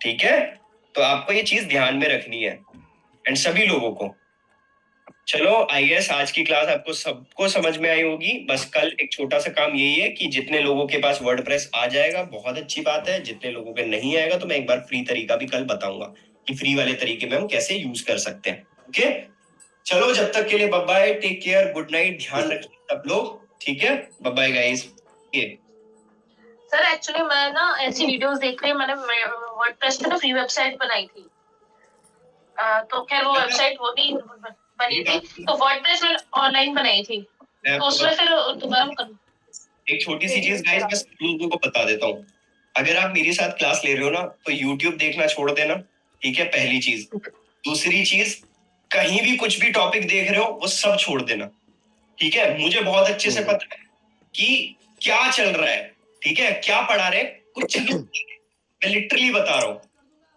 ठीक है। तो आपको ये चीज ध्यान में रखनी है एंड सभी लोगों को। चलो, आई गेस आज की क्लास आपको सबको समझ में आई होगी। बस कल एक छोटा सा काम यही है कि जितने लोगों के पास वर्डप्रेस आ जाएगा बहुत अच्छी बात है, जितने लोगों के नहीं आएगा तो मैं एक बार फ्री तरीका भी कल बताऊंगा कि फ्री वाले तरीके में हम कैसे यूज कर सकते हैं, ओके। चलो, जब तक के लिए bye bye, take care, good night, ध्यान रखिए सब लोग, ठीक है, bye bye guys. Sir actually मैं ना ऐसी वीडियोस देख रही, मैंने वर्डप्रेस पे ना फ्री वेबसाइट बनाई थी, तो खैर वो वेबसाइट वो भी बनी थी, तो वर्डप्रेस में ऑनलाइन बनाई थी, तो उसमें फिर दोबारा एक छोटी सी चीज गाइस बस लोगों को बता देता हूँ, अगर आप मेरे साथ क्लास ले रहे हो ना तो YouTube देखना छोड़ देना, ठीक है, पहली चीज। दूसरी चीज, कहीं भी कुछ भी टॉपिक देख रहे हो वो सब छोड़ देना, ठीक है। मुझे बहुत अच्छे से पता है कि क्या चल रहा है, ठीक है, क्या पढ़ा रहे कुछ मैं लिटरली बता रहा हूँ,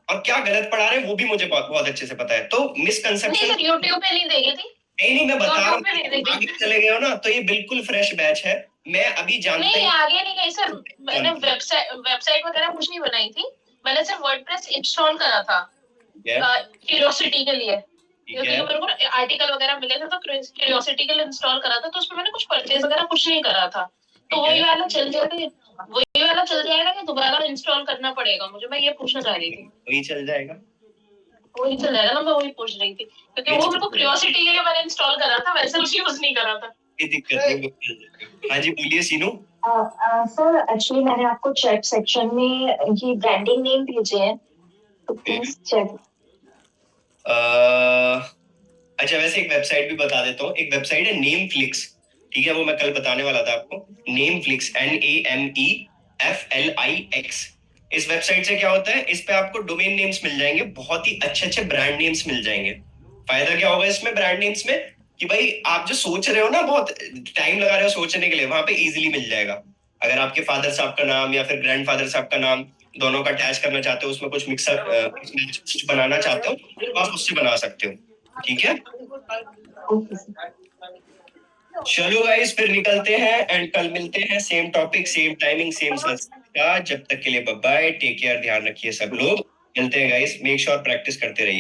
और क्या गलत पढ़ा रहे वो भी मुझे बहुत अच्छे से पता है। तो मिसकंसेप्शन YouTube पे नहीं देखी थी, नहीं मैं बता रहा हूँ, आगे चले गए हो ना तो ये बिल्कुल फ्रेश बैच है, मैं अभी जानता नहीं आगे नहीं गई सर, मैंने वेबसाइट वगैरह कुछ नहीं बनाई थी, मैंने सिर्फ वर्डप्रेस इंस्टॉल करा था क्यूरियोसिटी के लिए, क्योंकि मेरे को आर्टिकल वगैरह मिले थे तो क्यूरियोसिटी के लिए इंस्टॉल करा था, तो उसमें मैंने कुछ परचेज वगैरह कुछ नहीं करा था, तो वही वाला चल जाएगा कि दोबारा इंस्टॉल करना पड़ेगा मुझे, मैं ये पूछना चाह रही थी। वही चल जाएगा ना, मैं वही पूछ रही थी क्योंकि वो मेरे को क्यूरियोसिटी के लिए मैंने इंस्टॉल करा था, वैसे कुछ यूज नहीं करा था। कोई दिक्कत नहीं। हाँ जी बोलिए सीनू। सर एक्चुअली मैंने आपको चैट सेक्शन में ये ब्रांडिंग नेम भेजे हैं, तो प्लीज चेक। अच्छा, वैसे एक वेबसाइट भी बता देता हूँ, एक वेबसाइट है नेमफ्लिक्स, ठीक है, वो मैं कल बताने वाला था आपको। नेमफ्लिक्स, NAMEFLIX। इस वेबसाइट से क्या होता है, इस पे आपको डोमेन नेम्स मिल जाएंगे, बहुत ही अच्छे अच्छे ब्रांड नेम्स मिल जाएंगे। फायदा क्या होगा इसमें ब्रांड नेम्स में कि भाई आप जो सोच रहे हो ना, बहुत टाइम लगा रहे हो सोचने के लिए, वहां पे इजीली मिल जाएगा। अगर आपके फादर साहब का नाम या फिर ग्रैंडफादर साहब का नाम दोनों का अटैच करना चाहते हो, उसमें कुछ मिक्सर बनाना चाहते हो तो आप उससे बना सकते हो, ठीक है। चलो गाइस, फिर निकलते हैं एंड कल मिलते हैं, same topic same timing same का। जब तक के लिए बाय बाय, टेक केयर, ध्यान रखिए सब लोग, मिलते हैं गाइस, मेक श्योर प्रैक्टिस करते रहिए।